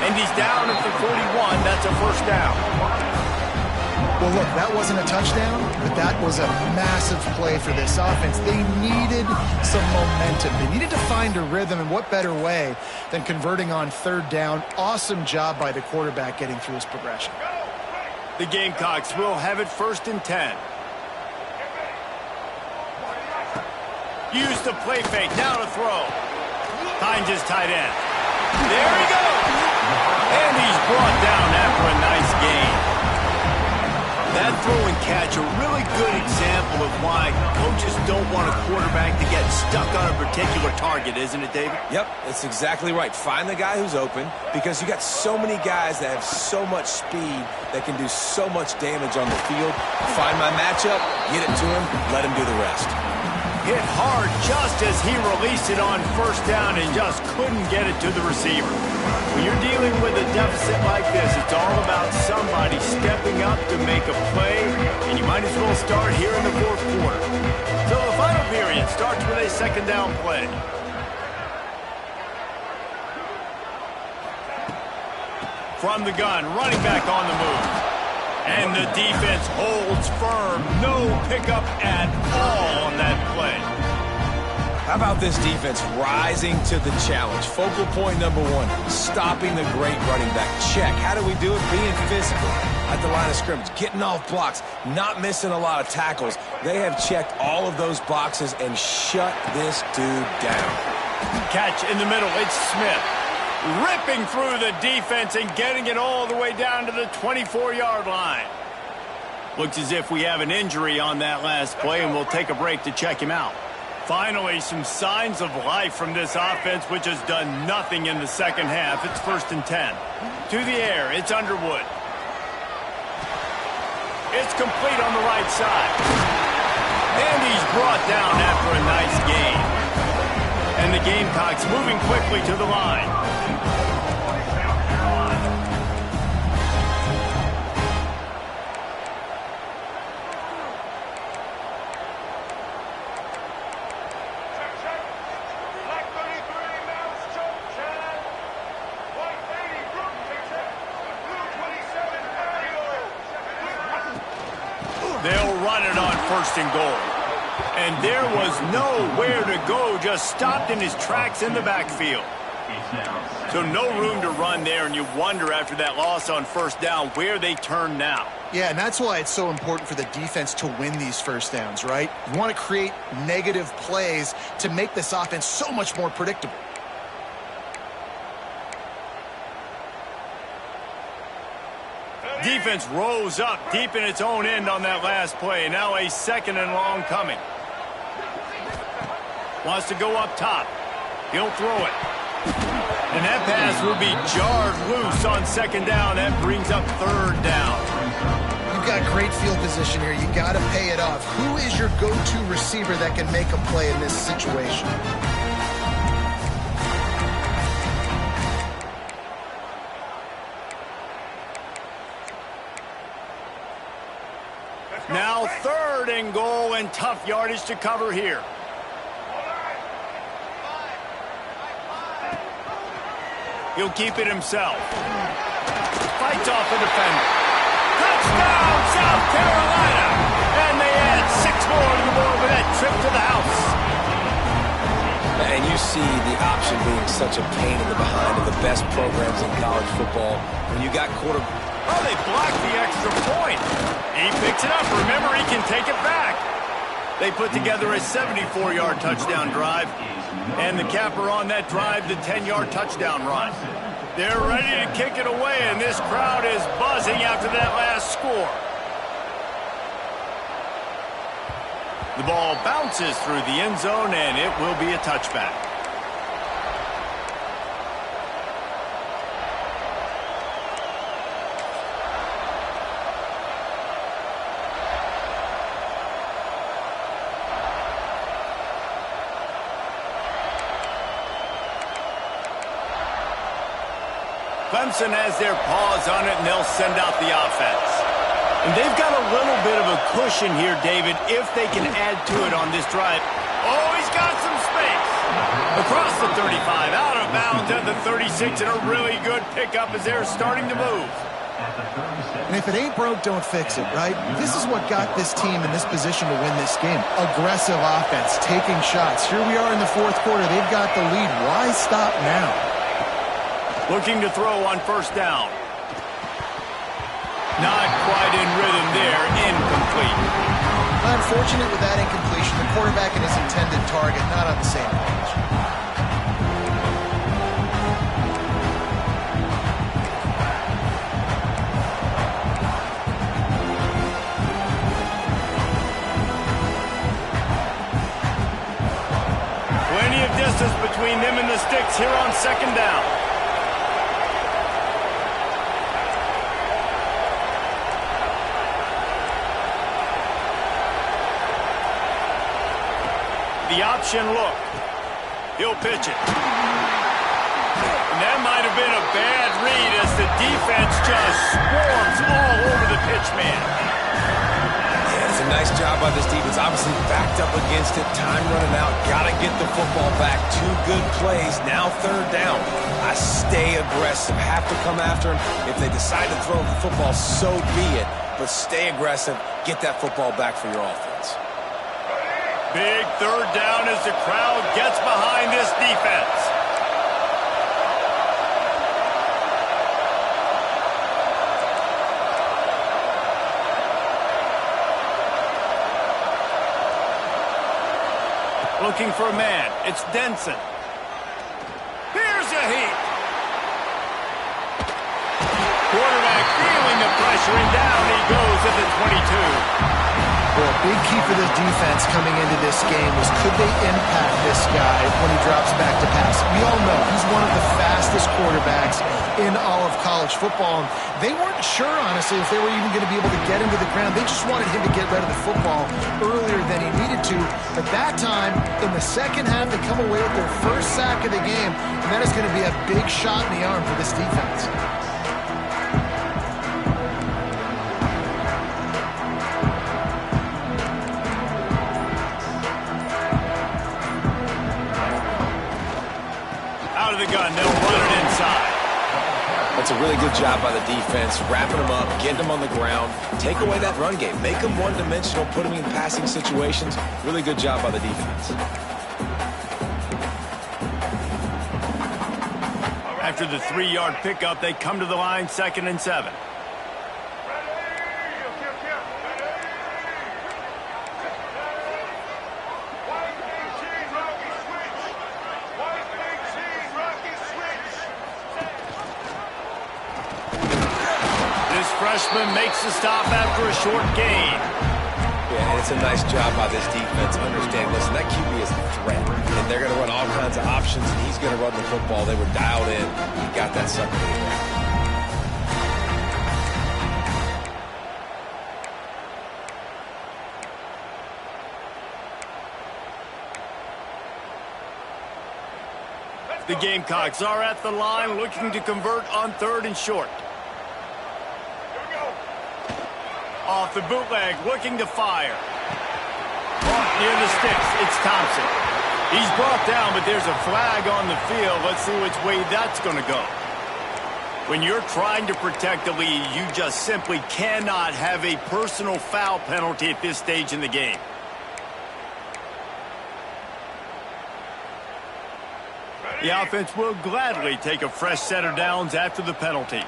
And he's down at the 41. That's a first down. Well, look, that wasn't a touchdown, but that was a massive play for this offense. They needed some momentum. They needed to find a rhythm, and what better way than converting on third down. Awesome job by the quarterback getting through his progression. The Gamecocks will have it 1st and 10. Use the play fake. Now to throw. Finds his tight end. There he goes. And he's brought down after a nice gain. That throw and catch, a really good example of why coaches don't want a quarterback to get stuck on a particular target, isn't it, David? Yep, that's exactly right. Find the guy who's open, because you got so many guys that have so much speed that can do so much damage on the field. Find my matchup, get it to him, let him do the rest. Hit hard just as he released it on first down and just couldn't get it to the receiver. When you're dealing with a deficit like this, it's all about somebody stepping up to make a play, and you might as well start here in the fourth quarter. So the final period starts with a second down play. From the gun, running back on the move. And the defense holds firm. No pickup at all on that play. How about this defense rising to the challenge? Focal point number 1, stopping the great running back. Check. How do we do it? Being physical at the line of scrimmage, getting off blocks, not missing a lot of tackles. They have checked all of those boxes and shut this dude down. Catch in the middle. It's Smith. Ripping through the defense and getting it all the way down to the 24-yard line. Looks as if we have an injury on that last play, and we'll take a break to check him out. Finally, some signs of life from this offense, which has done nothing in the second half. It's 1st and 10. To the air, it's Underwood. It's complete on the right side. And he's brought down after a nice gain. And the Gamecocks moving quickly to the line. They'll run it on 1st and goal. And there was nowhere to go, just stopped in his tracks in the backfield. So no room to run there, and you wonder after that loss on first down where they turn now. Yeah, and that's why it's so important for the defense to win these first downs, right? You want to create negative plays to make this offense so much more predictable. Defense rose up deep in its own end on that last play. Now a 2nd and long coming. Wants to go up top. He'll throw it. And that pass will be jarred loose on 2nd down. That brings up 3rd down. You've got great field position here. You got to pay it off. Who is your go-to receiver that can make a play in this situation? Now 3rd and goal, and tough yardage to cover here. He'll keep it himself. Fights off the defender. Touchdown, South Carolina! And they add 6 more to the board with that trip to the house. And you see the option being such a pain in the behind of the best programs in college football. When you got Oh, they blocked the extra point. He picks it up. Remember, he can take it back. They put together a 74-yard touchdown drive. And the capper on that drive, the 10-yard touchdown run. They're ready to kick it away, and this crowd is buzzing after that last score. The ball bounces through the end zone, and it will be a touchback. Clemson has their paws on it, and they'll send out the offense. And they've got a little bit of a cushion here, David, if they can add to it on this drive. Oh, he's got some space. Across the 35, out of bounds at the 36, and a really good pickup as they're starting to move. And if it ain't broke, don't fix it, right? This is what got this team in this position to win this game. Aggressive offense, taking shots. Here we are in the 4th quarter. They've got the lead. Why stop now? Looking to throw on 1st down. Not quite in rhythm there. Incomplete. Unfortunate with that incompletion. The quarterback and his intended target not on the same page. Plenty of distance between them and the sticks here on 2nd down. The option look. He'll pitch it. And that might have been a bad read as the defense just swarms all over the pitch man. Yeah, it's a nice job by this defense. Obviously backed up against it. Time running out. Got to get the football back. 2 good plays. Now 3rd down. I stay aggressive. Have to come after him. If they decide to throw the football, so be it. But stay aggressive. Get that football back for your offense. Big 3rd down as the crowd gets behind this defense. Looking for a man. It's Denson. Here's a heat. Quarterback feeling the pressure, and down he goes at the 22. Well, a big key for this defense coming into this game was could they impact this guy when he drops back to pass? We all know he's one of the fastest quarterbacks in all of college football. They weren't sure, honestly, if they were even going to be able to get him to the ground. They just wanted him to get rid of the football earlier than he needed to. But that time, in the 2nd half, they come away with their 1st sack of the game, and that is going to be a big shot in the arm for this defense. Out of the gun, they'll run it inside. That's a really good job by the defense, wrapping them up, getting them on the ground, take away that run game, make them one-dimensional, put them in passing situations. Really good job by the defense. After the 3-yard pickup, they come to the line, 2nd and 7. freshman makes the stop after a short gain. Yeah, and it's a nice job by this defense. Understand, listen, that QB is a threat, and they're going to run all kinds of options, and he's going to run the football. They were dialed in. He got that sucker to the ground. The Gamecocks are at the line looking to convert on 3rd and short. Off the bootleg, looking to fire. Near the sticks, it's Thompson. He's brought down, but there's a flag on the field. Let's see which way that's going to go. When you're trying to protect the lead, you just simply cannot have a personal foul penalty at this stage in the game. The offense will gladly take a fresh set of downs after the penalty.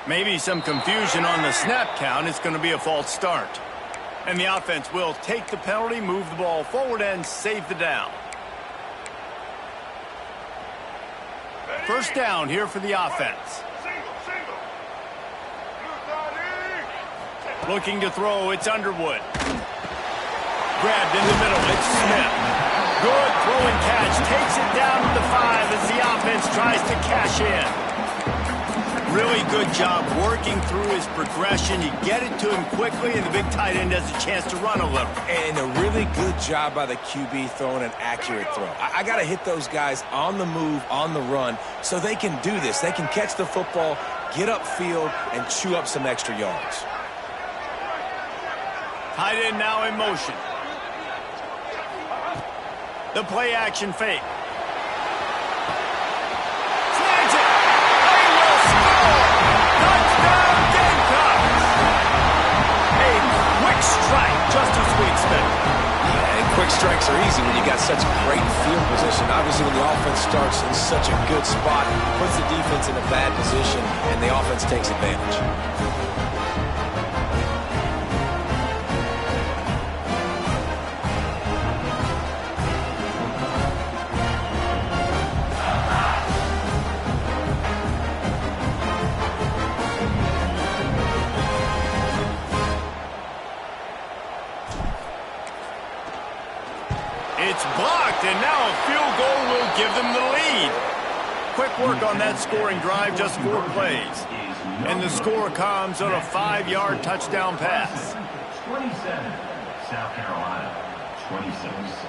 Maybe some confusion on the snap count. It's going to be a false start. And the offense will take the penalty, move the ball forward, and save the down. First down here for the offense. Looking to throw, it's Underwood. Grabbed in the middle, it's Smith. Good throw and catch, takes it down to the 5 as the offense tries to cash in. Really good job working through his progression. You get it to him quickly, and the big tight end has a chance to run a little. And a really good job by the QB throwing an accurate throw. I got to hit those guys on the move, on the run, so they can do this. They can catch the football, get upfield, and chew up some extra yards. Tight end now in motion. The play action fake. Slants it. They will score. Touchdown Gamecocks. A quick strike, just as we expected. Yeah, and quick strikes are easy when you got such great field position. Obviously, when the offense starts in such a good spot, puts the defense in a bad position, and the offense takes advantage. It's blocked, and now a field goal will give them the lead. Quick work on that scoring drive, just 4 plays. And the score comes on a 5-yard touchdown pass. 27, South Carolina, 26.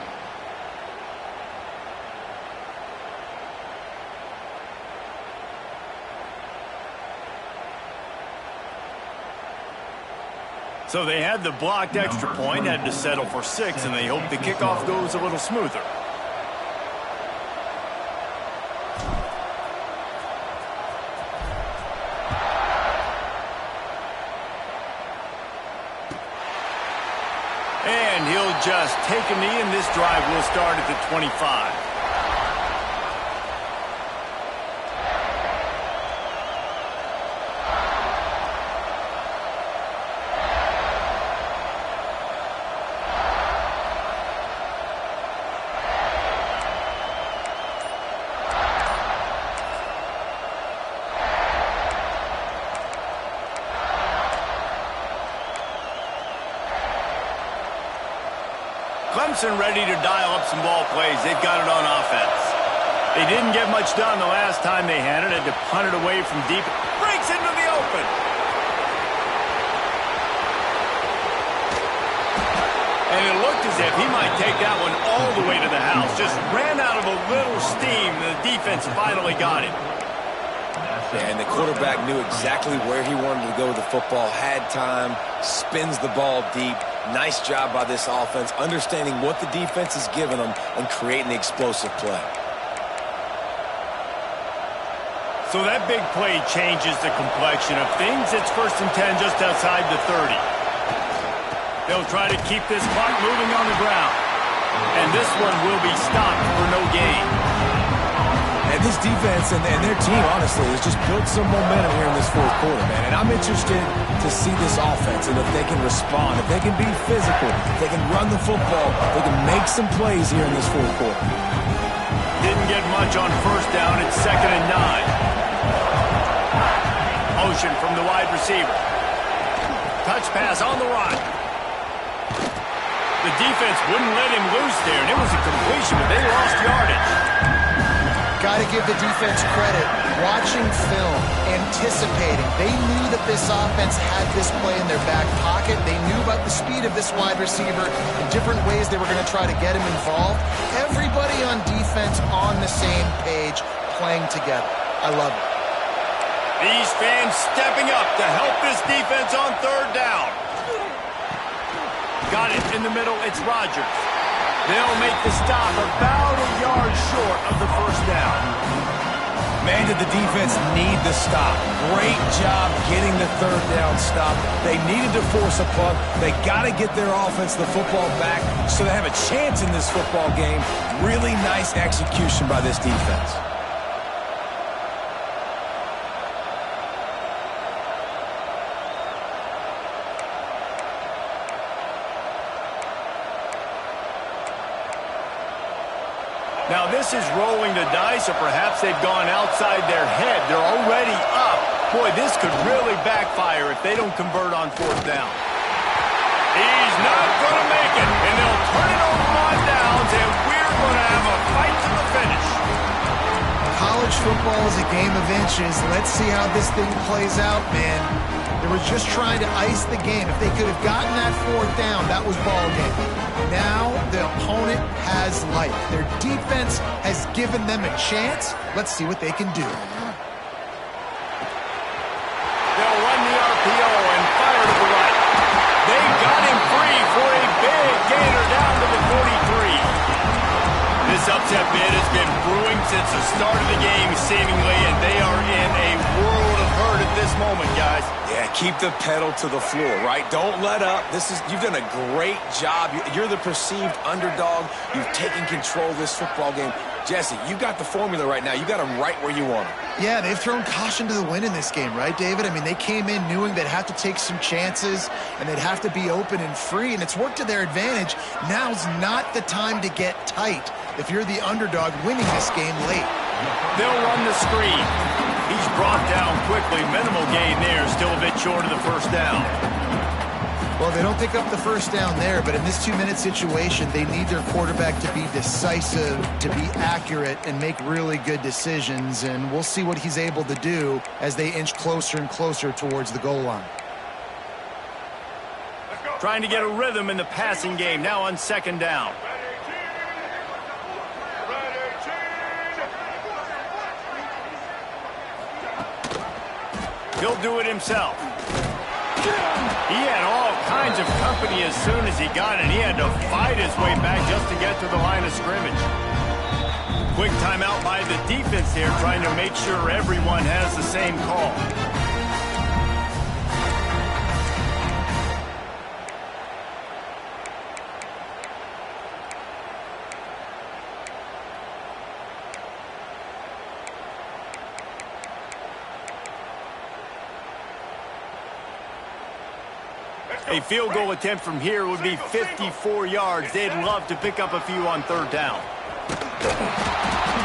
So they had the blocked extra point, had to settle for 6, and they hope the kickoff goes a little smoother. And he'll just take a knee, and this drive will start at the 25. Clemson ready to dial up some ball plays. They've got it on offense. They didn't get much done the last time they had it. Had to punt it away from deep. Breaks into the open. And it looked as if he might take that one all the way to the house. Just ran out of a little steam. The defense finally got him. Yeah, and the quarterback knew exactly where he wanted to go with the football, had time, spins the ball deep. Nice job by this offense, understanding what the defense is giving them and creating the explosive play. So that big play changes the complexion of things. It's 1st and 10 just outside the 30. They'll try to keep this clock moving on the ground. And this one will be stopped for no gain. And this defense and their team, honestly, has just built some momentum here in this 4th quarter, man. And I'm interested to see this offense and if they can respond, if they can be physical, if they can run the football, they can make some plays here in this 4th quarter. Didn't didn't get much on first down. It's 2nd and 9. Motion from the wide receiver. Touch pass on the run. The defense wouldn't let him loose there, and it was a completion, but they lost yardage. Got to give the defense credit. Watching film, anticipating. They knew that this offense had this play in their back pocket. They knew about the speed of this wide receiver and different ways they were going to try to get him involved. Everybody on defense on the same page, playing together. I love it. These fans stepping up to help this defense on 3rd down. Got it in the middle. It's Rodgers. They'll make the stop about a yard short of the first down. Man, did the defense need the stop. Great job getting the 3rd down stop. They needed to force a punt. They got to get their offense the football back so they have a chance in this football game. Really nice execution by this defense. Now, this is rolling the dice, or perhaps they've gone outside their head. They're already up. Boy, this could really backfire if they don't convert on 4th down. He's not going to make it, and they'll turn it over on downs, and we're going to have a fight to the finish. College football is a game of inches. Let's see how this thing plays out, man. They were just trying to ice the game. If they could have gotten that 4th down, that was ball game. Now the opponent has life. Their defense has given them a chance. Let's see what they can do. They'll run the RPO and fire to the right. They got him free for a big gainer down to the 43. This upset bid has been brewing since the start of the game, seemingly, and they are in a world of hurt at this moment, guys. Yeah, keep the pedal to the floor, right? Don't let up. You've done a great job. You're the perceived underdog. You've taken control of this football game. Jesse, you got the formula right now. You got them right where you want them. Yeah, they've thrown caution to the wind in this game, right, David? I mean, they came in knowing they'd have to take some chances and they'd have to be open and free, and it's worked to their advantage. Now's not the time to get tight if you're the underdog winning this game late. They'll run the screen. He's brought down quickly. Minimal gain there. Still a bit short of the first down. Well, they don't pick up the first down there, but in this 2-minute situation, they need their quarterback to be decisive, to be accurate, and make really good decisions. And we'll see what he's able to do as they inch closer and closer towards the goal line. Trying to get a rhythm in the passing game. Now on 2nd down. He'll do it himself. He had all kinds of company as soon as he got it. He had to fight his way back just to get to the line of scrimmage. Quick timeout by the defense here, trying to make sure everyone has the same call. A field goal attempt from here would be 54 yards. They'd love to pick up a few on 3rd down.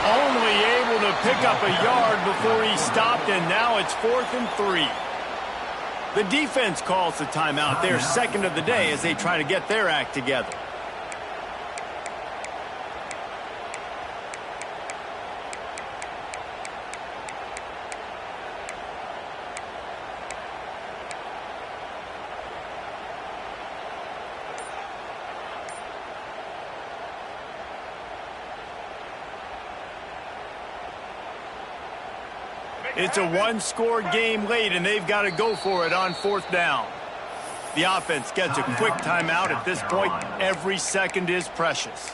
Only able to pick up a yard before he stopped, and now it's 4th and 3. The defense calls the timeout. Their 2nd of the day as they try to get their act together. It's a 1-score game late, and they've got to go for it on 4th down. The offense gets a quick timeout. At this point, every second is precious.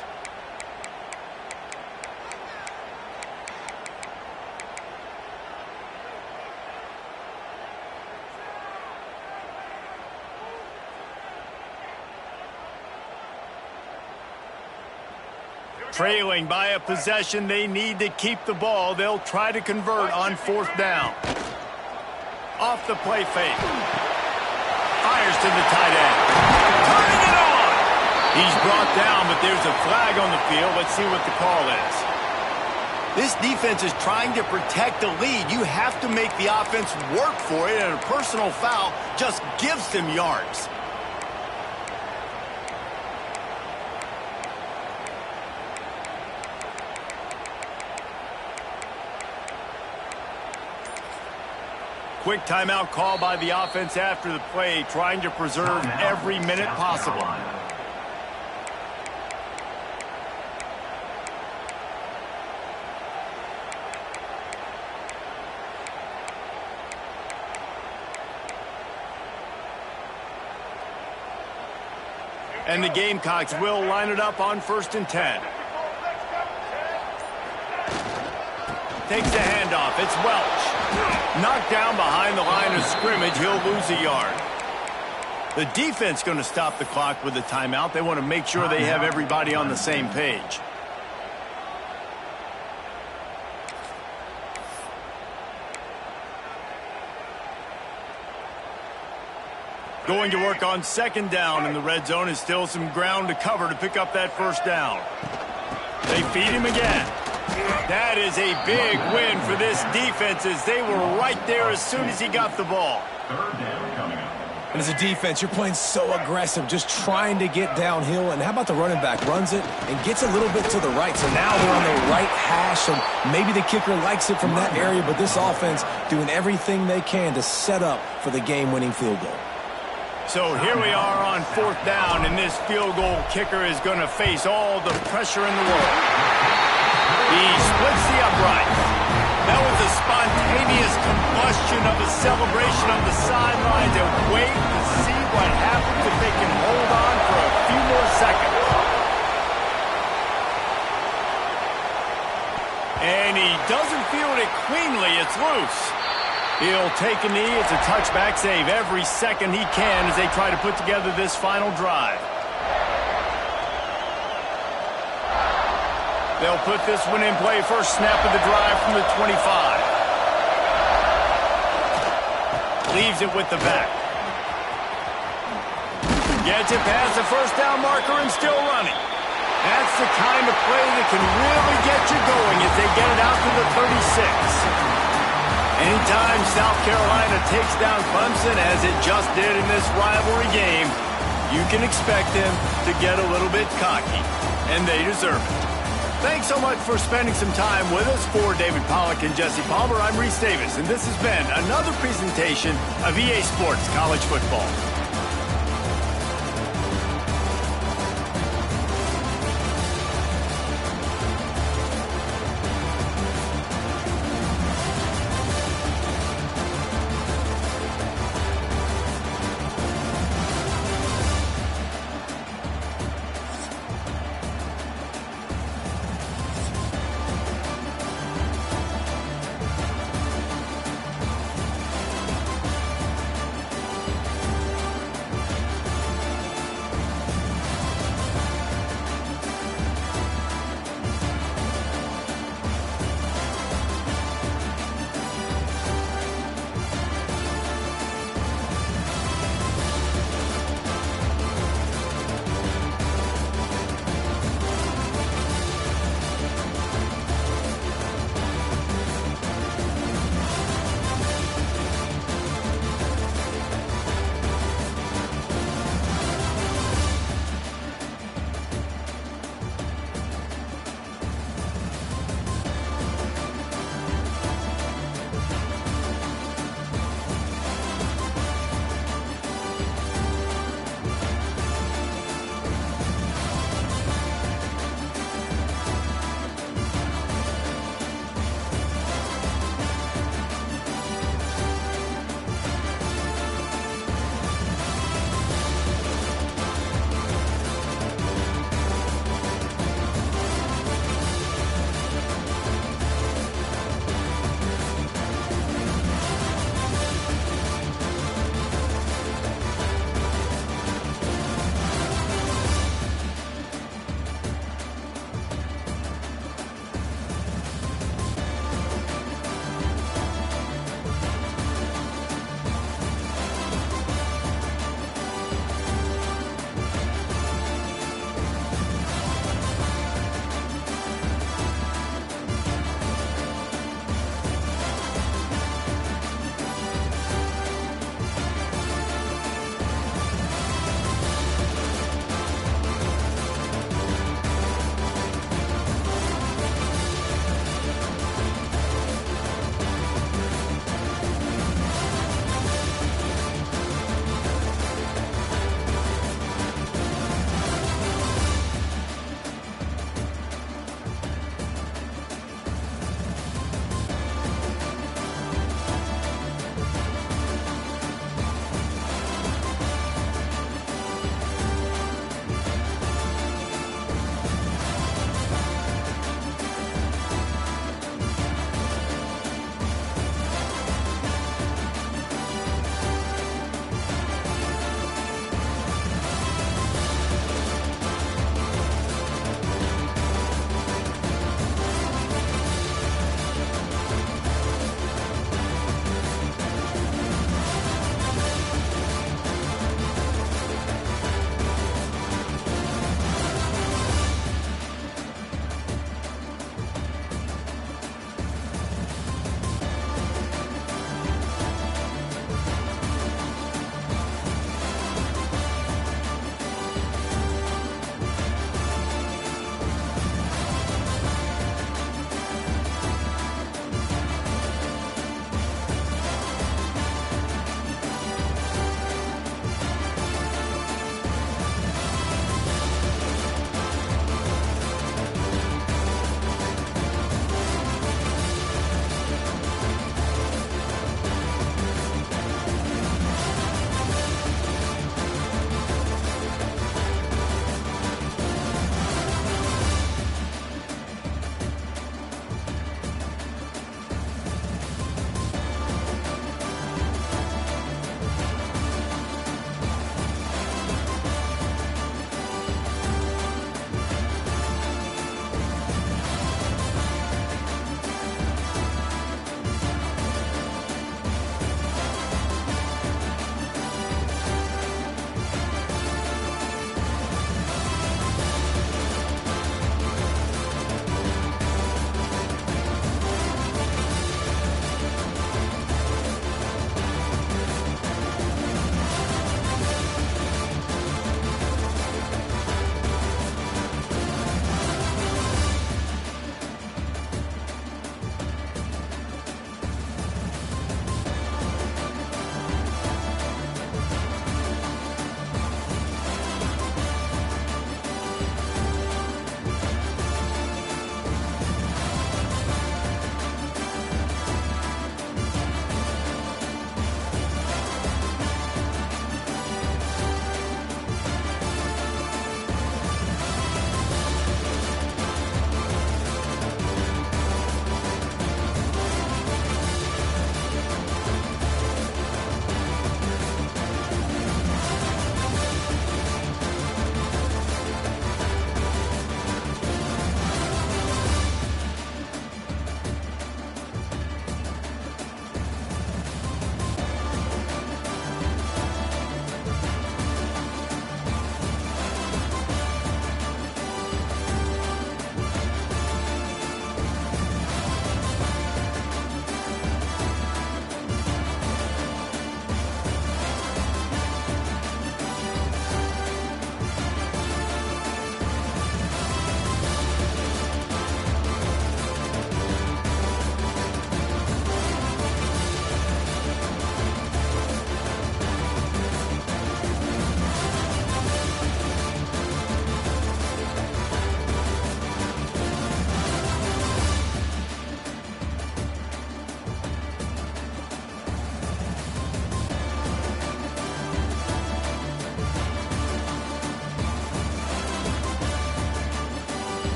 Trailing by a possession, they need to keep the ball. They'll try to convert on 4th down. Off the play fake. Fires to the tight end. Turning it on! He's brought down, but there's a flag on the field. Let's see what the call is. This defense is trying to protect the lead. You have to make the offense work for it, and a personal foul just gives them yards. Quick timeout call by the offense after the play, trying to preserve every minute possible. And the Gamecocks will line it up on 1st and 10. Takes the handoff. It's Welch. Knocked down behind the line of scrimmage. He'll lose a yard. The defense going to stop the clock with a timeout. They want to make sure they have everybody on the same page. Going to work on 2nd down in the red zone. Is still some ground to cover to pick up that 1st down. They feed him again. That is a big win for this defense, as they were right there as soon as he got the ball. 3rd down coming up. And as a defense, you're playing so aggressive, just trying to get downhill. And how about the running back? Runs it and gets a little bit to the right. So now they're on the right hash, and maybe the kicker likes it from that area, but this offense doing everything they can to set up for the game-winning field goal. So here we are on 4th down, and this field goal kicker is going to face all the pressure in the world. He splits the upright. That was a spontaneous combustion of a celebration on the sidelines, and wait to see what happens if they can hold on for a few more seconds. And he doesn't field it cleanly. It's loose. He'll take a knee. It's a touchback save every second he can as they try to put together this final drive. They'll put this one in play. First snap of the drive from the 25. Leaves it with the back. Gets it past the 1st down marker and still running. That's the kind of play that can really get you going as they get it out to the 36. Anytime South Carolina takes down Clemson, as it just did in this rivalry game, you can expect them to get a little bit cocky, and they deserve it. Thanks so much for spending some time with us. For David Pollack and Jesse Palmer, I'm Reese Davis, and this has been another presentation of EA Sports College Football.